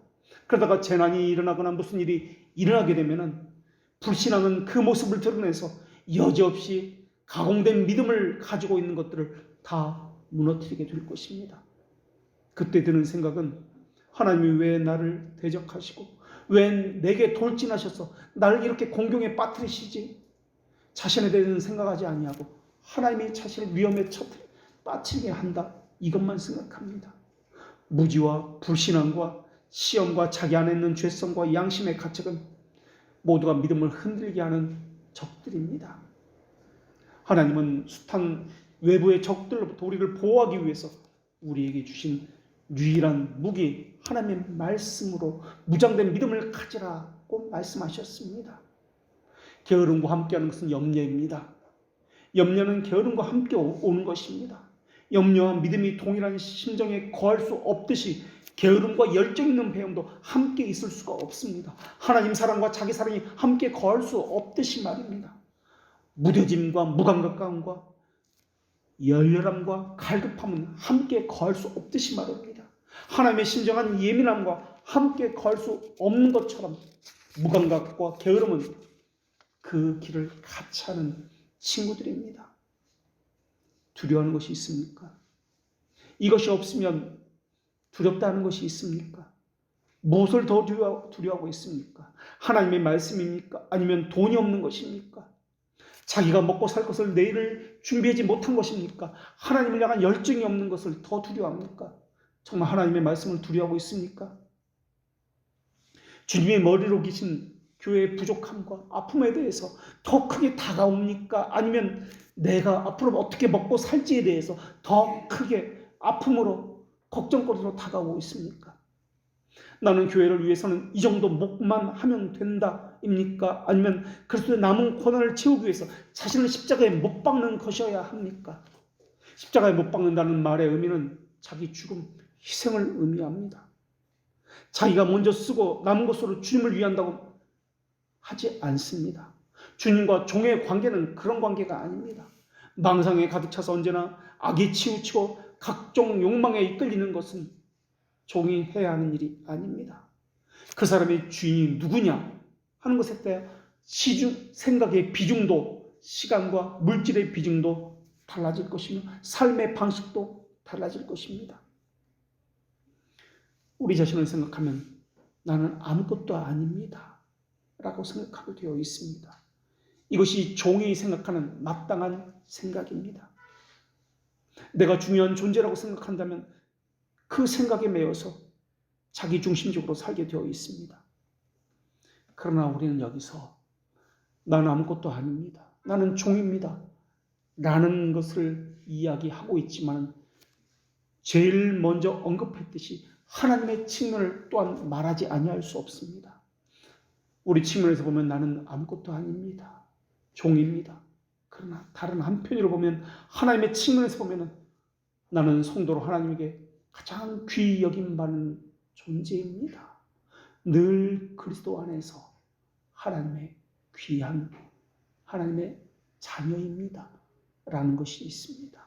그러다가 재난이 일어나거나 무슨 일이 일어나게 되면은 불신앙은 그 모습을 드러내서 여지없이 가공된 믿음을 가지고 있는 것들을 다 무너뜨리게 될 것입니다. 그때 드는 생각은 하나님이 왜 나를 대적하시고 왜 내게 돌진하셔서 나를 이렇게 공경에 빠뜨리시지? 자신에 대해서는 생각하지 아니하고 하나님이 자신의 위험에 빠뜨리게 한다. 이것만 생각합니다. 무지와 불신앙과 시험과 자기 안에 있는 죄성과 양심의 가책은 모두가 믿음을 흔들게 하는 적들입니다. 하나님은 숱한 외부의 적들로부터 우리를 보호하기 위해서 우리에게 주신 유일한 무기 하나님의 말씀으로 무장된 믿음을 가지라고 말씀하셨습니다. 게으름과 함께하는 것은 염려입니다. 염려는 게으름과 함께 오는 것입니다. 염려와 믿음이 동일한 심정에 거할 수 없듯이 게으름과 열정 있는 배움도 함께 있을 수가 없습니다. 하나님 사랑과 자기 사랑이 함께 거할 수 없듯이 말입니다. 무뎌짐과 무감각감과 열렬함과 갈급함은 함께 거할 수 없듯이 말입니다. 하나님의 신정한 예민함과 함께 거할 수 없는 것처럼 무감각과 게으름은 그 길을 같이 하는 친구들입니다. 두려워하는 것이 있습니까? 이것이 없으면 두렵다는 것이 있습니까? 무엇을 더 두려워하고 있습니까? 하나님의 말씀입니까? 아니면 돈이 없는 것입니까? 자기가 먹고 살 것을 내일을 준비하지 못한 것입니까? 하나님을 향한 열정이 없는 것을 더 두려워합니까? 정말 하나님의 말씀을 두려워하고 있습니까? 주님의 머리로 계신 교회의 부족함과 아픔에 대해서 더 크게 다가옵니까? 아니면 내가 앞으로 어떻게 먹고 살지에 대해서 더 크게 아픔으로 걱정거리로 다가오고 있습니까? 나는 교회를 위해서는 이 정도 목만 하면 된다입니까? 아니면 그리스도의 남은 고난을 채우기 위해서 자신을 십자가에 못 박는 것이어야 합니까? 십자가에 못 박는다는 말의 의미는 자기 죽음, 희생을 의미합니다. 자기가 먼저 쓰고 남은 것으로 주님을 위한다고 하지 않습니다. 주님과 종의 관계는 그런 관계가 아닙니다. 망상에 가득 차서 언제나 악에 치우치고 각종 욕망에 이끌리는 것은 종이 해야 하는 일이 아닙니다. 그 사람의 주인이 누구냐 하는 것에 대해 생각의 비중도, 시간과 물질의 비중도 달라질 것이며 삶의 방식도 달라질 것입니다. 우리 자신을 생각하면 나는 아무것도 아닙니다 라고 생각하게 되어 있습니다. 이것이 종이 생각하는 마땅한 생각입니다. 내가 중요한 존재라고 생각한다면 그 생각에 매여서 자기 중심적으로 살게 되어 있습니다. 그러나 우리는 여기서 나는 아무것도 아닙니다. 나는 종입니다. 라는 것을 이야기하고 있지만 제일 먼저 언급했듯이 하나님의 측면을 또한 말하지 아니할 수 없습니다. 우리 측면에서 보면 나는 아무것도 아닙니다. 종입니다. 그러나 다른 한편으로 보면 하나님의 측면에서 보면 나는 성도로 하나님에게 가장 귀히 여김받는 존재입니다. 늘 그리스도 안에서 하나님의 귀한 하나님의 자녀입니다. 라는 것이 있습니다.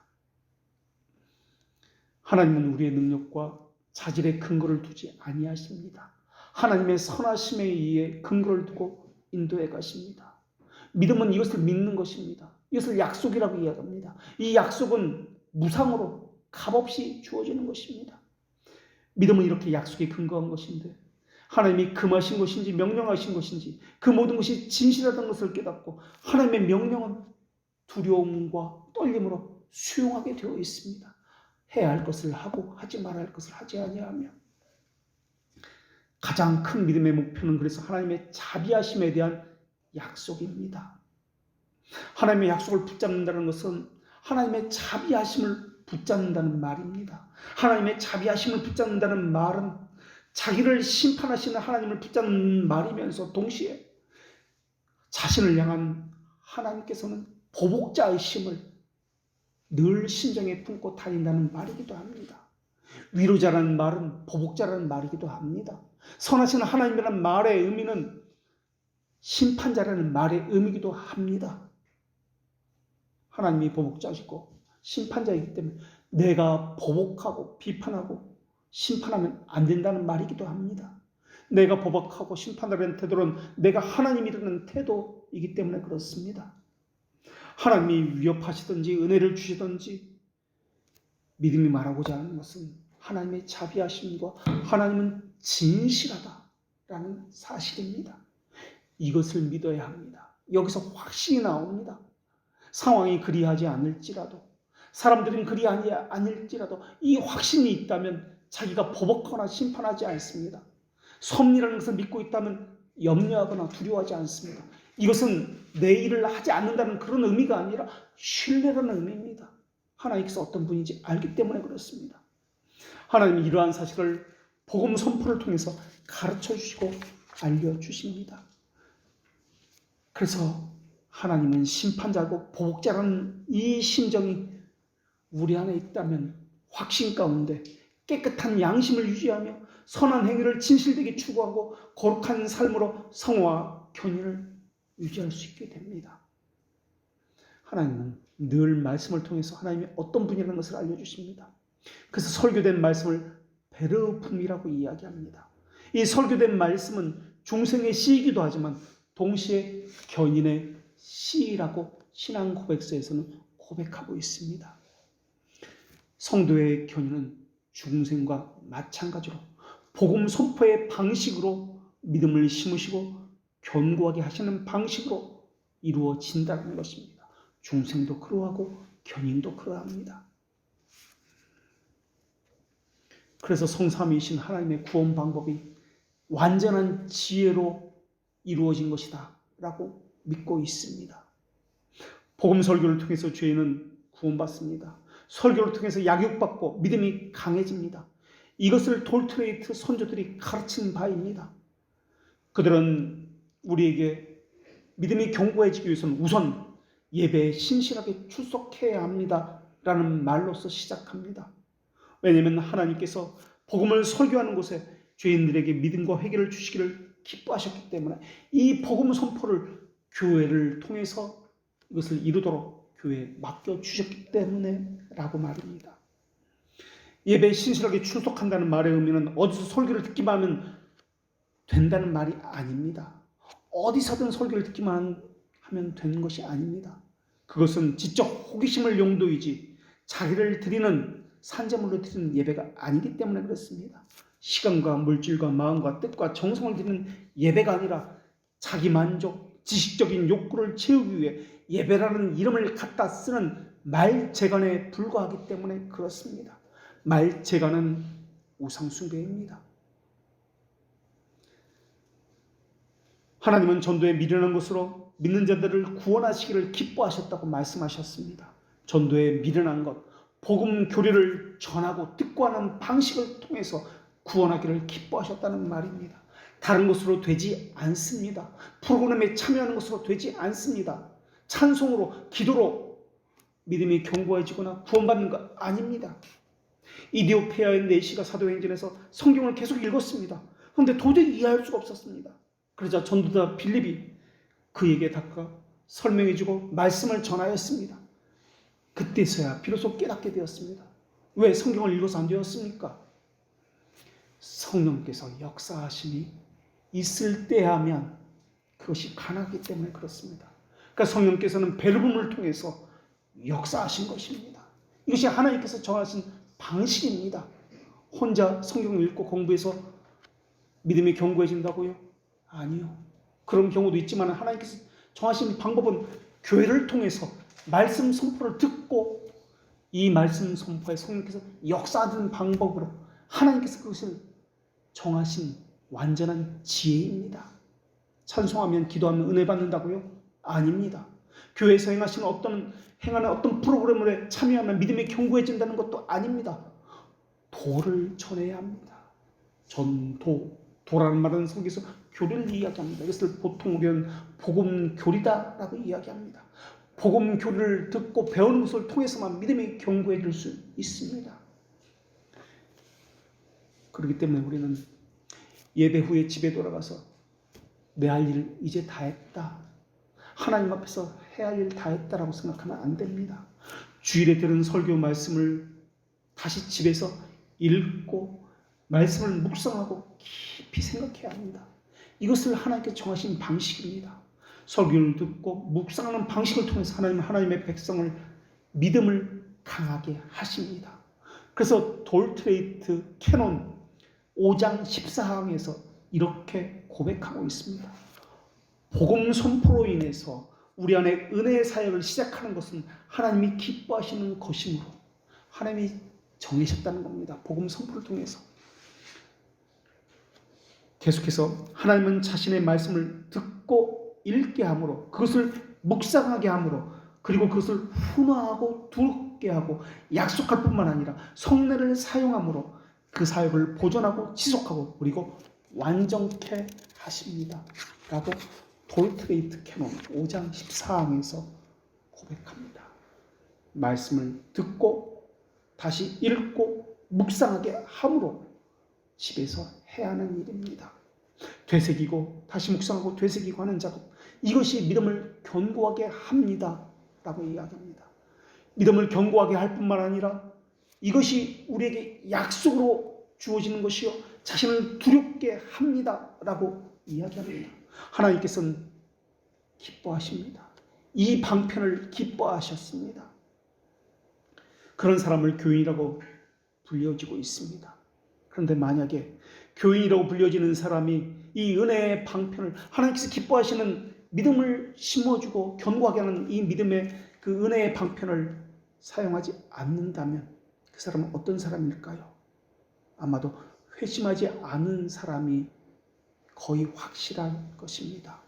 하나님은 우리의 능력과 자질의 근거를 두지 아니하십니다. 하나님의 선하심에 의해 근거를 두고 인도해 가십니다. 믿음은 이것을 믿는 것입니다. 이것을 약속이라고 이야기합니다. 이 약속은 무상으로 값없이 주어지는 것입니다. 믿음은 이렇게 약속에 근거한 것인데 하나님이 금하신 것인지 명령하신 것인지 그 모든 것이 진실하다는 것을 깨닫고 하나님의 명령은 두려움과 떨림으로 수용하게 되어 있습니다. 해야 할 것을 하고 하지 말아야 할 것을 하지 아니하며 가장 큰 믿음의 목표는 그래서 하나님의 자비하심에 대한 약속입니다. 하나님의 약속을 붙잡는다는 것은 하나님의 자비하심을 붙잡는다는 말입니다. 하나님의 자비하심을 붙잡는다는 말은 자기를 심판하시는 하나님을 붙잡는 말이면서 동시에 자신을 향한 하나님께서는 보복자의심을 늘 심정에 품고 다닌다는 말이기도 합니다. 위로자라는 말은 보복자라는 말이기도 합니다. 선하신 하나님이라는 말의 의미는 심판자라는 말의 의미이기도 합니다. 하나님이 보복자시고 심판자이기 때문에 내가 보복하고 비판하고 심판하면 안 된다는 말이기도 합니다. 내가 보복하고 심판하려는 태도는 내가 하나님이라는 태도이기 때문에 그렇습니다. 하나님이 위협하시든지 은혜를 주시든지 믿음이 말하고자 하는 것은 하나님의 자비하심과 하나님은 진실하다라는 사실입니다. 이것을 믿어야 합니다. 여기서 확신이 나옵니다. 상황이 그리하지 않을지라도 사람들은 그리하지 않을지라도 이 확신이 있다면 자기가 보복하거나 심판하지 않습니다. 섭리라는 것을 믿고 있다면 염려하거나 두려워하지 않습니다. 이것은 내 일을 하지 않는다는 그런 의미가 아니라 신뢰라는 의미입니다. 하나님께서 어떤 분인지 알기 때문에 그렇습니다. 하나님이 이러한 사실을 복음 선포를 통해서 가르쳐 주시고 알려주십니다. 그래서 하나님은 심판자고 보복자라는 이 심정이 우리 안에 있다면 확신 가운데 깨끗한 양심을 유지하며 선한 행위를 진실되게 추구하고 거룩한 삶으로 성화와 견인을 유지할 수 있게 됩니다. 하나님은 늘 말씀을 통해서 하나님이 어떤 분이라는 것을 알려주십니다. 그래서 설교된 말씀을 베르품이라고 이야기합니다. 이 설교된 말씀은 중생의 시이기도 하지만 동시에 견인의 시라고 신앙 고백서에서는 고백하고 있습니다. 성도의 견인은 중생과 마찬가지로 복음 선포의 방식으로 믿음을 심으시고 견고하게 하시는 방식으로 이루어진다는 것입니다. 중생도 그러하고 견인도 그러합니다. 그래서 성삼위이신 하나님의 구원 방법이 완전한 지혜로 이루어진 것이다 라고 믿고 있습니다. 복음 설교를 통해서 죄인은 구원받습니다. 설교를 통해서 약육받고 믿음이 강해집니다. 이것을 돌트레이트 선조들이 가르친 바입니다. 그들은 우리에게 믿음이 견고해지기 위해서는 우선 예배에 신실하게 출석해야 합니다 라는 말로서 시작합니다. 왜냐하면 하나님께서 복음을 설교하는 곳에 죄인들에게 믿음과 회개를 주시기를 기뻐하셨기 때문에 이 복음 선포를 교회를 통해서 이것을 이루도록 교회에 맡겨주셨기 때문에 라고 말입니다. 예배에 신실하게 출석한다는 말의 의미는 어디서 설교를 듣기만 하면 된다는 말이 아닙니다. 어디서든 설교를 듣기만 하면 되는 것이 아닙니다. 그것은 지적 호기심을 용도이지 자기를 드리는 산재물로 드리는 예배가 아니기 때문에 그렇습니다. 시간과 물질과 마음과 뜻과 정성을 드리는 예배가 아니라 자기 만족, 지식적인 욕구를 채우기 위해 예배라는 이름을 갖다 쓰는 말재간에 불과하기 때문에 그렇습니다. 말재간은 우상숭배입니다. 하나님은 전도에 미련한 것으로 믿는 자들을 구원하시기를 기뻐하셨다고 말씀하셨습니다. 전도에 미련한 것, 복음 교리를 전하고 듣고하는 방식을 통해서 구원하기를 기뻐하셨다는 말입니다. 다른 것으로 되지 않습니다. 프로그램에 참여하는 것으로 되지 않습니다. 찬송으로, 기도로 믿음이 견고해지거나 구원받는 것 아닙니다. 이디오피아의 네시가 사도행전에서 성경을 계속 읽었습니다. 그런데 도저히 이해할 수가 없었습니다. 그러자 전도자 빌립이 그에게 다가가 설명해주고 말씀을 전하였습니다. 그때서야 비로소 깨닫게 되었습니다. 왜 성경을 읽어서 안 되었습니까? 성령께서 역사하심이 있을 때 하면 그것이 가능하기 때문에 그렇습니다. 그러니까 성령께서는 베르붐을 통해서 역사하신 것입니다. 이것이 하나님께서 정하신 방식입니다. 혼자 성경을 읽고 공부해서 믿음이 견고해진다고요? 아니요. 그런 경우도 있지만 하나님께서 정하신 방법은 교회를 통해서 말씀 선포를 듣고 이 말씀 선포에 성령께서 역사하는 방법으로 하나님께서 그것을 정하신 완전한 지혜입니다. 찬송하면 기도하면 은혜 받는다고요? 아닙니다. 교회에서 행하는 어떤 프로그램에 참여하면 믿음이 견고해진다는 것도 아닙니다. 도를 전해야 합니다. 도라는 말은 성경에서 교리를 이야기합니다. 이것을 보통 우리는 복음 교리다라고 이야기합니다. 복음 교리를 듣고 배우는 것을 통해서만 믿음이 견고해질 수 있습니다. 그렇기 때문에 우리는 예배 후에 집에 돌아가서 내 할 일 이제 다 했다. 하나님 앞에서 해야 할 일 다 했다라고 생각하면 안 됩니다. 주일에 들은 설교 말씀을 다시 집에서 읽고 말씀을 묵상하고 깊이 생각해야 합니다. 이것을 하나님께 정하신 방식입니다. 설교를 듣고 묵상하는 방식을 통해서 하나님은 하나님의 백성을 믿음을 강하게 하십니다. 그래서 돌트레이트 캐논 5장 14항에서 이렇게 고백하고 있습니다. 복음 선포로 인해서 우리 안에 은혜의 사역을 시작하는 것은 하나님이 기뻐하시는 것이므로 하나님이 정하셨다는 겁니다. 복음 선포를 통해서. 계속해서 하나님은 자신의 말씀을 듣고 읽게 함으로 그것을 묵상하게 함으로 그리고 그것을 훈화하고 두렵게 하고 약속할 뿐만 아니라 성례를 사용함으로 그 사역을 보존하고 지속하고 그리고 완전케 하십니다. 라고 돌트레이트 캐논 5장 14항에서 고백합니다. 말씀을 듣고 다시 읽고 묵상하게 함으로 집에서 해야 하는 일입니다. 되새기고 다시 묵상하고 되새기고 하는 작업, 이것이 믿음을 견고하게 합니다 라고 이야기합니다. 믿음을 견고하게 할 뿐만 아니라 이것이 우리에게 약속으로 주어지는 것이요 자신을 두렵게 합니다 라고 이야기합니다. 하나님께서는 기뻐하십니다. 이 방편을 기뻐하셨습니다. 그런 사람을 교인이라고 불려지고 있습니다. 그런데 만약에 교인이라고 불려지는 사람이 이 은혜의 방편을, 하나님께서 기뻐하시는 믿음을 심어주고 견고하게 하는 이 믿음의 그 은혜의 방편을 사용하지 않는다면 그 사람은 어떤 사람일까요? 아마도 회심하지 않은 사람이 거의 확실할 것입니다.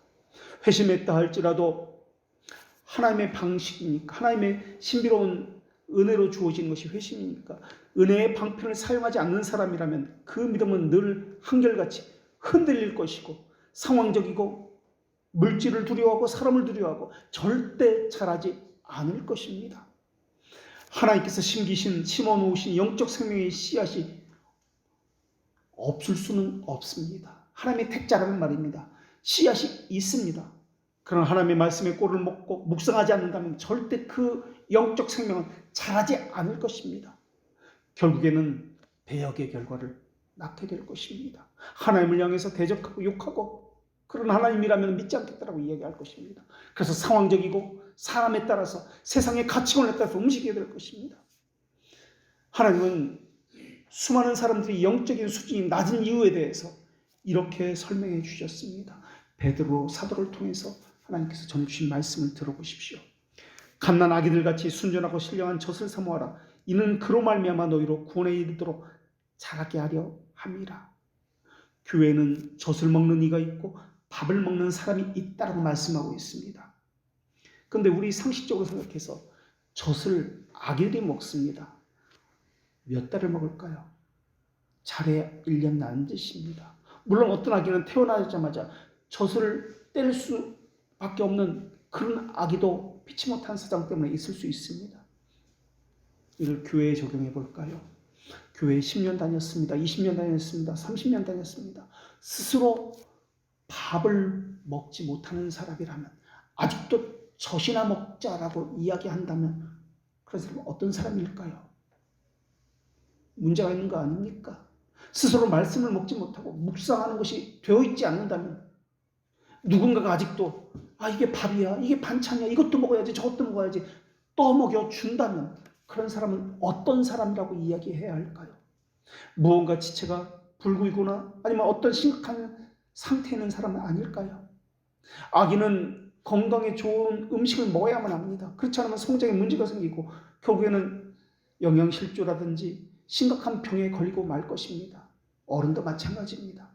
회심했다 할지라도 하나님의 방식이니까, 하나님의 신비로운 은혜로 주어진 것이 회심이니까 은혜의 방편을 사용하지 않는 사람이라면 그 믿음은 늘 한결같이 흔들릴 것이고 상황적이고 물질을 두려워하고 사람을 두려워하고 절대 자라지 않을 것입니다. 하나님께서 심기신, 심어놓으신 영적 생명의 씨앗이 없을 수는 없습니다. 하나님의 택자라는 말입니다. 씨앗이 있습니다. 그러나 하나님의 말씀의 꼴을 먹고 묵상하지 않는다면 절대 그 영적 생명은 자라지 않을 것입니다. 결국에는 배역의 결과를 낳게 될 것입니다. 하나님을 향해서 대적하고 욕하고 그런 하나님이라면 믿지 않겠다라고 이야기할 것입니다. 그래서 상황적이고 사람에 따라서 세상의 가치관에 따라서 움직이게 될 것입니다. 하나님은 수많은 사람들이 영적인 수준이 낮은 이유에 대해서 이렇게 설명해 주셨습니다. 베드로 사도를 통해서 하나님께서 전해주신 말씀을 들어보십시오. 갓난 아기들같이 순전하고 신령한 젖을 사모하라. 이는 그로 말미암아 너희로 구원에 이르도록 자라게 하려 함이라. 교회는 젖을 먹는 이가 있고 밥을 먹는 사람이 있다고 말씀하고 있습니다. 그런데 우리 상식적으로 생각해서 젖을 아기들이 먹습니다. 몇 달을 먹을까요? 잘해야 1년 남짓입니다. 물론 어떤 아기는 태어나자마자 젖을 뗄 수밖에 없는 그런 아기도 피치 못한 사정 때문에 있을 수 있습니다. 이걸 교회에 적용해 볼까요? 교회에 10년 다녔습니다. 20년 다녔습니다. 30년 다녔습니다. 스스로 밥을 먹지 못하는 사람이라면, 아직도 젖이나 먹자라고 이야기한다면 그런 사람은 어떤 사람일까요? 문제가 있는 거 아닙니까? 스스로 말씀을 먹지 못하고 묵상하는 것이 되어 있지 않는다면, 누군가가 아직도 이게 밥이야, 이게 반찬이야, 이것도 먹어야지, 저것도 먹어야지 떠먹여준다면 그런 사람은 어떤 사람이라고 이야기해야 할까요? 무언가 지체가 불구이거나 아니면 어떤 심각한 상태에 있는 사람은 아닐까요? 아기는 건강에 좋은 음식을 먹어야만 합니다. 그렇지 않으면 성장에 문제가 생기고 결국에는 영양실조라든지 심각한 병에 걸리고 말 것입니다. 어른도 마찬가지입니다.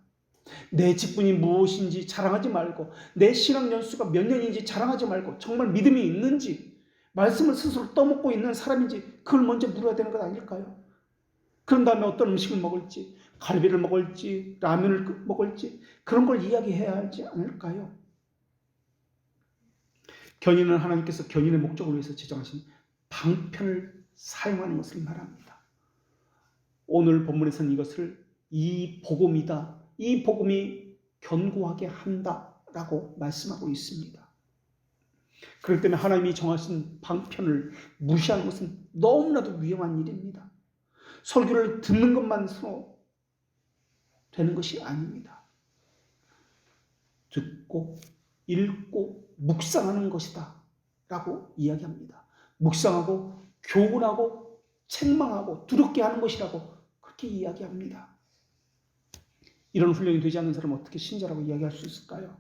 내 직분이 무엇인지 자랑하지 말고, 내 신앙 연수가 몇 년인지 자랑하지 말고, 정말 믿음이 있는지, 말씀을 스스로 떠먹고 있는 사람인지 그걸 먼저 물어야 되는 것 아닐까요? 그런 다음에 어떤 음식을 먹을지, 갈비를 먹을지, 라면을 먹을지 그런 걸 이야기해야 하지 않을까요? 견인은 하나님께서 견인의 목적을 위해서 제정하신 방편을 사용하는 것을 말합니다. 오늘 본문에서는 이것을 이 복음이다, 이 복음이 견고하게 한다라고 말씀하고 있습니다. 그렇기 때문에 하나님이 정하신 방편을 무시하는 것은 너무나도 위험한 일입니다. 설교를 듣는 것만으로 되는 것이 아닙니다. 듣고 읽고 묵상하는 것이다 라고 이야기합니다. 묵상하고 교훈하고 책망하고 두렵게 하는 것이라고 그렇게 이야기합니다. 이런 훈련이 되지 않는 사람은 어떻게 신자라고 이야기할 수 있을까요?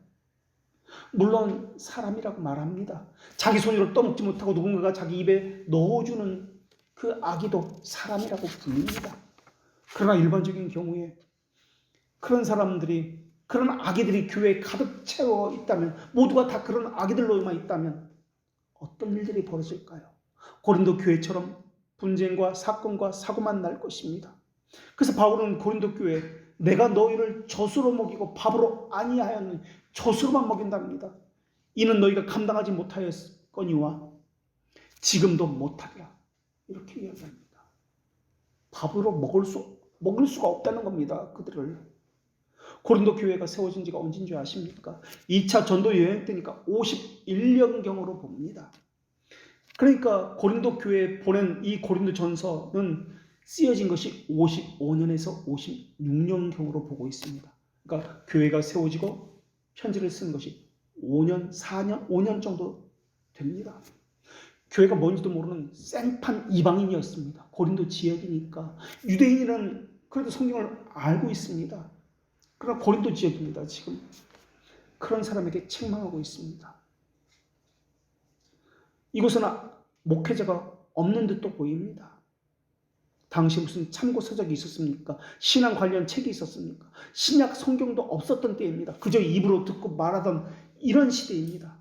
물론 사람이라고 말합니다. 자기 손으로 떠먹지 못하고 누군가가 자기 입에 넣어주는 그 아기도 사람이라고 불립니다. 그러나 일반적인 경우에 그런 사람들이, 그런 아기들이 교회에 가득 채워 있다면, 모두가 다 그런 아기들로만 있다면 어떤 일들이 벌어질까요? 고린도 교회처럼 분쟁과 사건과 사고만 날 것입니다. 그래서 바울은 고린도 교회에 내가 너희를 젖으로 먹이고 밥으로 아니하였느니, 젖으로만 먹인답니다. 이는 너희가 감당하지 못하였거니와 지금도 못하랴, 이렇게 이야기합니다. 밥으로 먹을 수가 없다는 겁니다. 그들을. 고린도 교회가 세워진 지가 언제인 줄 아십니까? 2차 전도 여행 때니까 51년경으로 봅니다. 그러니까 고린도 교회에 보낸 이 고린도 전서는 쓰여진 것이 55년에서 56년경으로 보고 있습니다. 그러니까 교회가 세워지고 편지를 쓴 것이 5년, 4년, 5년 정도 됩니다. 교회가 뭔지도 모르는 생판 이방인이었습니다. 고린도 지역이니까. 유대인이라는 그래도 성경을 알고 있습니다. 그러나 고린도 지역입니다. 지금 그런 사람에게 책망하고 있습니다. 이곳은 목회자가 없는 듯도 보입니다. 당시 무슨 참고 서적이 있었습니까? 신앙 관련 책이 있었습니까? 신약 성경도 없었던 때입니다. 그저 입으로 듣고 말하던 이런 시대입니다.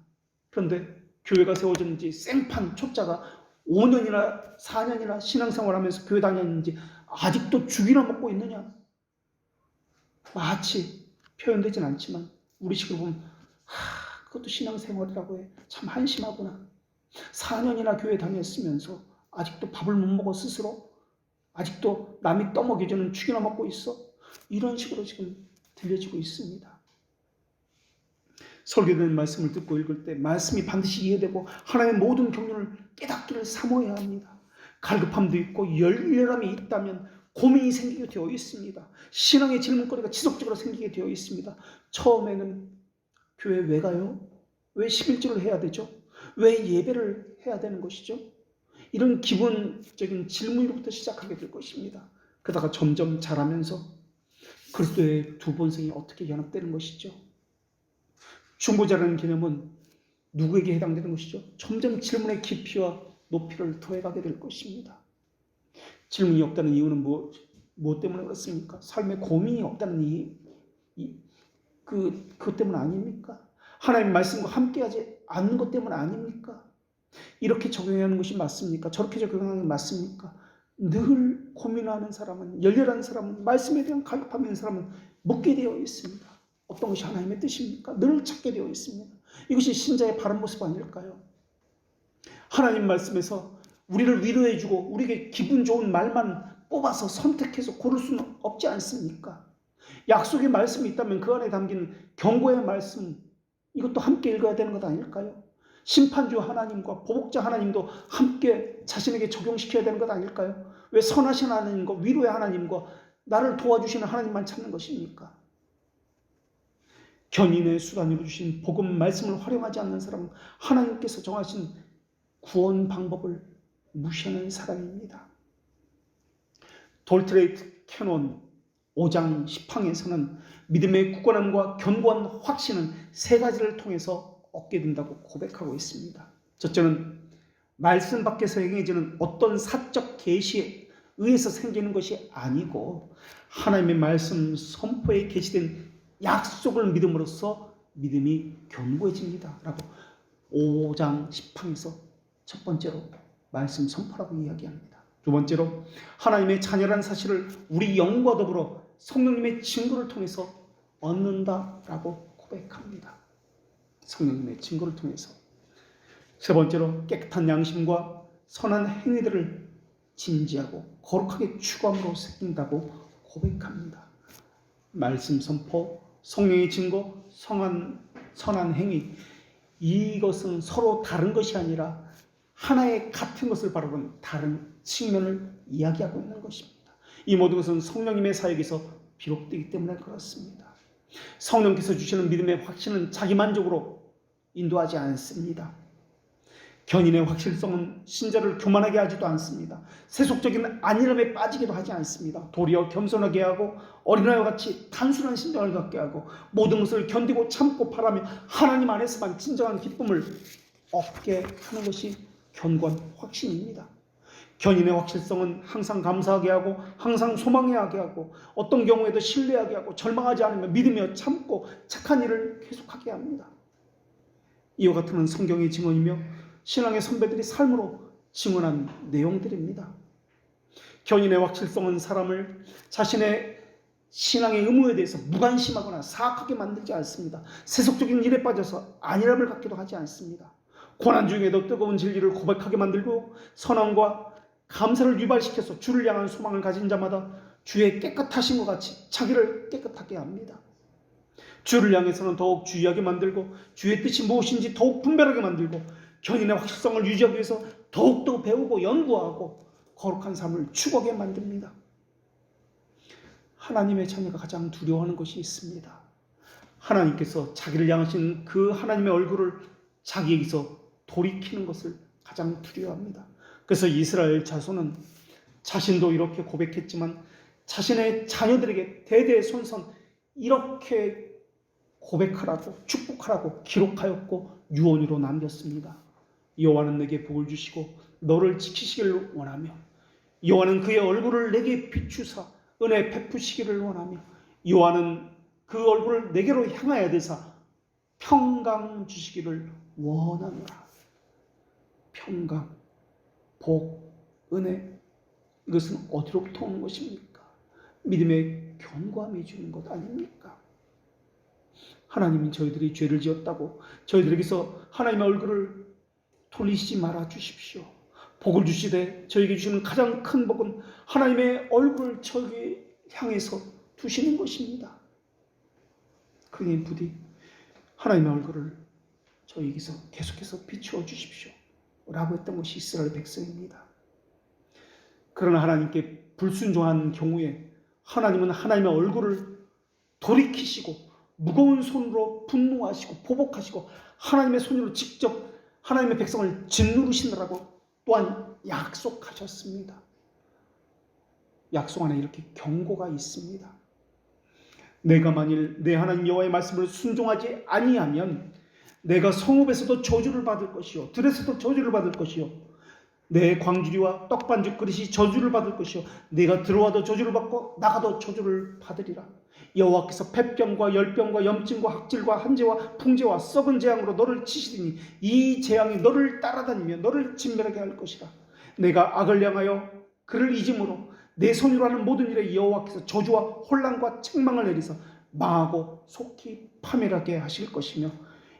그런데 교회가 세워졌는지 생판 초짜가 5년이나 4년이나 신앙생활하면서 교회 다녔는지 아직도 죽이나 먹고 있느냐? 마치 표현되진 않지만 우리식으로 보면 그것도 신앙생활이라고 해. 참 한심하구나. 4년이나 교회 다녔으면서 아직도 밥을 못 먹어 스스로? 아직도 남이 떠먹여주는 죽이나 먹고 있어? 이런 식으로 지금 들려지고 있습니다. 설교되는 말씀을 듣고 읽을 때 말씀이 반드시 이해되고 하나님의 모든 경륜을 깨닫기를 사모해야 합니다. 갈급함도 있고 열렬함이 있다면 고민이 생기게 되어 있습니다. 신앙의 질문거리가 지속적으로 생기게 되어 있습니다. 처음에는 교회 왜 가요? 왜 11조를 해야 되죠? 왜 예배를 해야 되는 것이죠? 이런 기본적인 질문으로부터 시작하게 될 것입니다. 그러다가 점점 자라면서 그리스도의 두 본성이 어떻게 연합되는 것이죠? 중보자라는 개념은 누구에게 해당되는 것이죠? 점점 질문의 깊이와 높이를 더해가게 될 것입니다. 질문이 없다는 이유는 무엇 때문에 그렇습니까? 삶에 고민이 없다는 그것 때문 아닙니까? 하나님의 말씀과 함께하지 않는 것 때문 아닙니까? 이렇게 적용하는 것이 맞습니까? 저렇게 적용하는 게 맞습니까? 늘 고민하는 사람은, 열렬한 사람은, 말씀에 대한 갈급함 있는 사람은 묻게 되어 있습니다. 어떤 것이 하나님의 뜻입니까? 늘 찾게 되어 있습니다. 이것이 신자의 바른 모습 아닐까요? 하나님 말씀에서 우리를 위로해주고 우리에게 기분 좋은 말만 뽑아서 선택해서 고를 수는 없지 않습니까? 약속의 말씀이 있다면 그 안에 담긴 경고의 말씀, 이것도 함께 읽어야 되는 것 아닐까요? 심판주 하나님과 보복자 하나님도 함께 자신에게 적용시켜야 되는 것 아닐까요? 왜 선하신 하나님과 위로의 하나님과 나를 도와주시는 하나님만 찾는 것입니까? 견인의 수단으로 주신 복음 말씀을 활용하지 않는 사람은 하나님께서 정하신 구원 방법을 무시하는 사람입니다. 돌트레이트 캐논 5장 10항에서는 믿음의 굳건함과 견고한 확신은 세 가지를 통해서 얻게 된다고 고백하고 있습니다. 첫째는 말씀 밖에서 행해지는 어떤 사적 계시에 의해서 생기는 것이 아니고 하나님의 말씀 선포에 계시된 약속을 믿음으로써 믿음이 견고해집니다. 라고 5장 10항에서 첫 번째로 말씀 선포라고 이야기합니다. 두 번째로 하나님의 자녀라는 사실을 우리 영과 더불어 성령님의 증거를 통해서 얻는다라고 고백합니다. 성령님의 증거를 통해서. 세 번째로 깨끗한 양심과 선한 행위들을 진지하고 거룩하게 추구함으로 생긴다고 고백합니다. 말씀 선포, 성령의 증거, 선한 행위, 이것은 서로 다른 것이 아니라 하나의 같은 것을 바라보는 다른 측면을 이야기하고 있는 것입니다. 이 모든 것은 성령님의 사역에서 비롯되기 때문에 그렇습니다. 성령께서 주시는 믿음의 확신은 자기만족으로 인도하지 않습니다. 견인의 확실성은 신자를 교만하게 하지도 않습니다. 세속적인 안일함에 빠지기도 하지 않습니다. 도리어 겸손하게 하고 어린아이와 같이 단순한 심정을 갖게 하고 모든 것을 견디고 참고 바라며 하나님 안에서만 진정한 기쁨을 얻게 하는 것이 견고한 확신입니다. 견인의 확실성은 항상 감사하게 하고 항상 소망하게 하고 어떤 경우에도 신뢰하게 하고 절망하지 않으며 믿으며 참고 착한 일을 계속하게 합니다. 이와 같은 성경의 증언이며 신앙의 선배들이 삶으로 증언한 내용들입니다. 견인의 확실성은 사람을 자신의 신앙의 의무에 대해서 무관심하거나 사악하게 만들지 않습니다. 세속적인 일에 빠져서 안일함을 갖기도 하지 않습니다. 고난 중에도 뜨거운 진리를 고백하게 만들고 선함과 감사를 유발시켜서 주를 향한 소망을 가진 자마다 주의 깨끗하신 것 같이 자기를 깨끗하게 합니다. 주를 향해서는 더욱 주의하게 만들고 주의 뜻이 무엇인지 더욱 분별하게 만들고 견인의 확실성을 유지하기 위해서 더욱더 배우고 연구하고 거룩한 삶을 추구하게 만듭니다. 하나님의 자녀가 가장 두려워하는 것이 있습니다. 하나님께서 자기를 향하신 그 하나님의 얼굴을 자기에게서 돌이키는 것을 가장 두려워합니다. 그래서 이스라엘 자손은 자신도 이렇게 고백했지만 자신의 자녀들에게 대대손손 이렇게 고백하라고 축복하라고 기록하였고 유언으로 남겼습니다. 여호와는 내게 복을 주시고 너를 지키시기를 원하며 여호와는 그의 얼굴을 내게 비추사 은혜 베푸시기를 원하며 여호와는 그 얼굴을 내게로 향하여 드사 평강 주시기를 원하노라. 평강, 복, 은혜, 이것은 어디로부터 오는 것입니까? 믿음의 견고함이 주는 것 아닙니까? 하나님이 저희들이 죄를 지었다고 저희들에게서 하나님의 얼굴을 돌리시지 말아 주십시오. 복을 주시되 저에게 주시는 가장 큰 복은 하나님의 얼굴을 저에게 향해서 두시는 것입니다. 그러니 부디 하나님의 얼굴을 저에게서 계속해서 비추어 주십시오 라고 했던 것이 이스라엘 백성입니다. 그러나 하나님께 불순종한 경우에 하나님은 하나님의 얼굴을 돌이키시고 무거운 손으로 분노하시고 보복하시고 하나님의 손으로 직접 하나님의 백성을 짓누르시느라고 또한 약속하셨습니다. 약속 안에 이렇게 경고가 있습니다. 내가 만일 내 하나님 여호와의 말씀을 순종하지 아니하면 내가 성읍에서도 저주를 받을 것이요 들에서도 저주를 받을 것이요 내 광주리와 떡반죽 그릇이 저주를 받을 것이요 내가 들어와도 저주를 받고 나가도 저주를 받으리라. 여호와께서 폐병과 열병과 염증과 학질과 한재와 풍재와 썩은 재앙으로 너를 치시리니 이 재앙이 너를 따라다니며 너를 진멸하게 할 것이라. 내가 악을 향하여 그를 잊음으로 내 손으로 하는 모든 일에 여호와께서 저주와 혼란과 책망을 내리사 망하고 속히 파멸하게 하실 것이며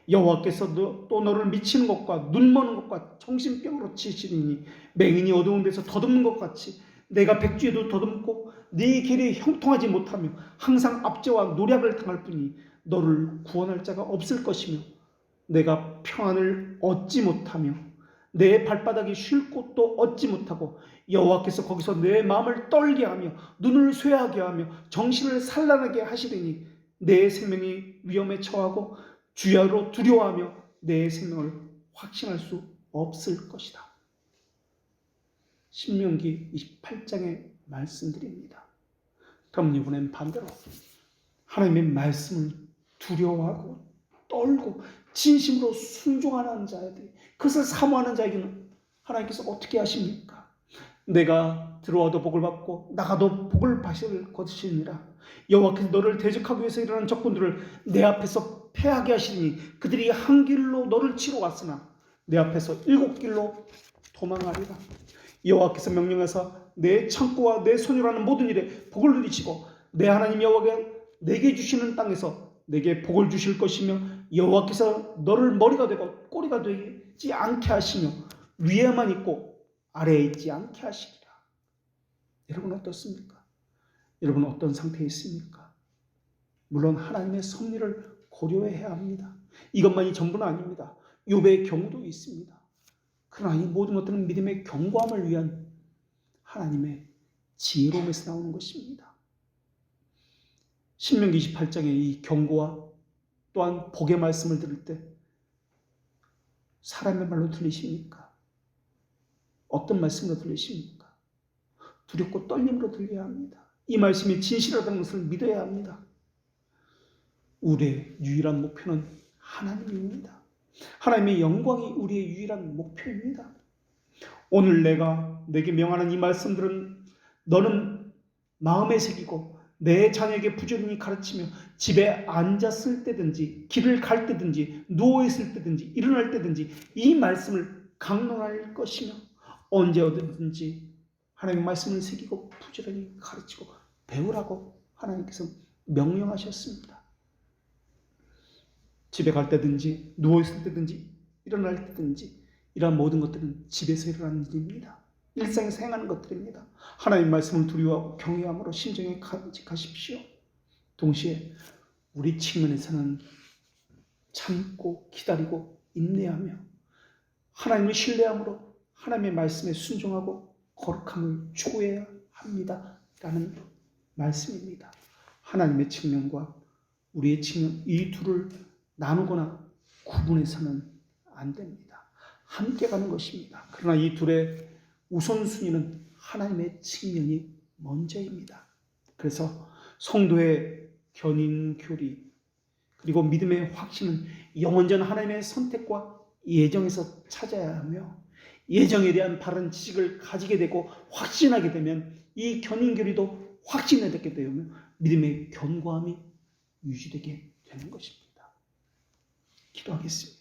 여호와께서 또 너를 미치는 것과 눈머는 것과 정신병으로 치시리니 맹인이 어두운 데서 더듬는 것 같이 내가 백주에도 더듬고 네 길이 형통하지 못하며 항상 압제와 노략을 당할 뿐이 너를 구원할 자가 없을 것이며 내가 평안을 얻지 못하며 내 발바닥이 쉴 곳도 얻지 못하고 여호와께서 거기서 내 마음을 떨게 하며 눈을 쇠하게 하며 정신을 산란하게 하시리니 내 생명이 위험에 처하고 주야로 두려워하며 내 생명을 확신할 수 없을 것이다. 신명기 28장의 말씀드립니다. 그럼 이번엔 반대로 하나님의 말씀을 두려워하고 떨고 진심으로 순종하는 자들이 그것을 사모하는 자에게는 하나님께서 어떻게 하십니까? 내가 들어와도 복을 받고 나가도 복을 받을 것이니라. 여호와께서 너를 대적하기 위해서 일어난 적군들을 내 앞에서 패하게 하시니 그들이 한 길로 너를 치러 왔으나 내 앞에서 7길로 도망하리라. 여호와께서 명령하사 내 창고와 내 손으로 하는 모든 일에 복을 누리시고 내 하나님 여호와가 내게 주시는 땅에서 내게 복을 주실 것이며 여호와께서 너를 머리가 되고 꼬리가 되지 않게 하시며 위에만 있고 아래에 있지 않게 하시리라. 여러분 어떻습니까? 여러분 어떤 상태에 있습니까? 물론 하나님의 섭리를 고려해야 합니다. 이것만이 전부는 아닙니다. 욥의 경우도 있습니다. 그러나 이 모든 것들은 믿음의 견고함을 위한 하나님의 지혜로움에서 나오는 것입니다. 신명기 28장의 이 경고와 또한 복의 말씀을 들을 때 사람의 말로 들리십니까? 어떤 말씀으로 들리십니까? 두렵고 떨림으로 들려야 합니다. 이 말씀이 진실하다는 것을 믿어야 합니다. 우리의 유일한 목표는 하나님입니다. 하나님의 영광이 우리의 유일한 목표입니다. 오늘 내게 명하는 이 말씀들은 너는 마음에 새기고 내 자녀에게 부지런히 가르치며 집에 앉았을 때든지 길을 갈 때든지 누워있을 때든지 일어날 때든지 이 말씀을 강론할 것이며 언제 어디든지 하나님의 말씀을 새기고 부지런히 가르치고 배우라고 하나님께서 명령하셨습니다. 집에 갈 때든지 누워있을 때든지 일어날 때든지 이러한 모든 것들은 집에서 일어나는 일입니다. 일상에서 행하는 것들입니다. 하나님 말씀을 두려워하고 경외함으로 심정에 간직하십시오. 동시에 우리 측면에서는 참고 기다리고 인내하며 하나님을 신뢰함으로 하나님의 말씀에 순종하고 거룩함을 추구해야 합니다. 라는 말씀입니다. 하나님의 측면과 우리의 측면, 이 둘을 나누거나 구분해서는 안 됩니다. 함께 가는 것입니다. 그러나 이 둘의 우선순위는 하나님의 측면이 먼저입니다. 그래서 성도의 견인교리 그리고 믿음의 확신은 영원전 하나님의 선택과 예정에서 찾아야 하며 예정에 대한 바른 지식을 가지게 되고 확신하게 되면 이 견인교리도 확신하게 되며 믿음의 견고함이 유지되게 되는 것입니다. 기도하겠습니다.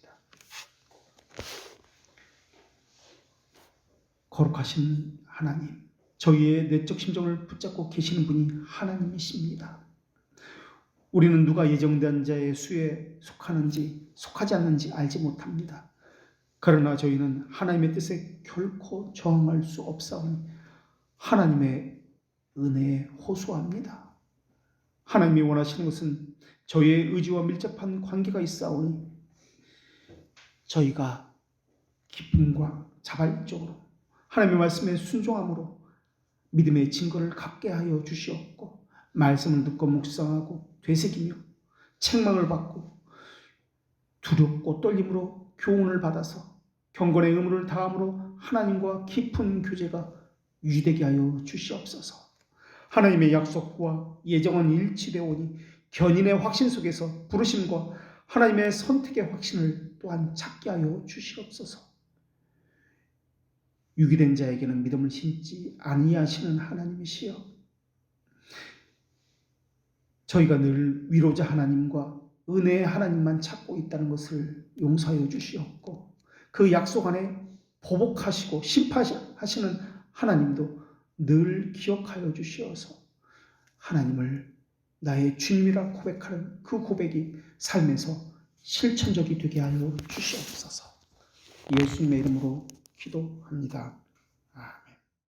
거룩하신 하나님, 저희의 내적 심정을 붙잡고 계시는 분이 하나님이십니다. 우리는 누가 예정된 자의 수에 속하는지 속하지 않는지 알지 못합니다. 그러나 저희는 하나님의 뜻에 결코 저항할 수 없사오니 하나님의 은혜에 호소합니다. 하나님이 원하시는 것은 저희의 의지와 밀접한 관계가 있사오니 저희가 기쁨과 자발적으로 하나님의 말씀에 순종함으로 믿음의 증거를 갖게 하여 주시옵고 말씀을 듣고 묵상하고 되새기며 책망을 받고 두렵고 떨림으로 교훈을 받아서 경건의 의무를 다함으로 하나님과 깊은 교제가 유지되게 하여 주시옵소서. 하나님의 약속과 예정은 일치되오니 견인의 확신 속에서 부르심과 하나님의 선택의 확신을 또한 찾게 하여 주시옵소서. 유기된 자에게는 믿음을 심지 아니하시는 하나님이시여, 저희가 늘 위로자 하나님과 은혜의 하나님만 찾고 있다는 것을 용서하여 주시옵고 그 약속 안에 보복하시고 심판하시는 하나님도 늘 기억하여 주시어서 하나님을 나의 주님이라 고백하는 그 고백이 삶에서 실천적이 되게 하여 주시옵소서. 예수님의 이름으로 기도합니다. 아멘.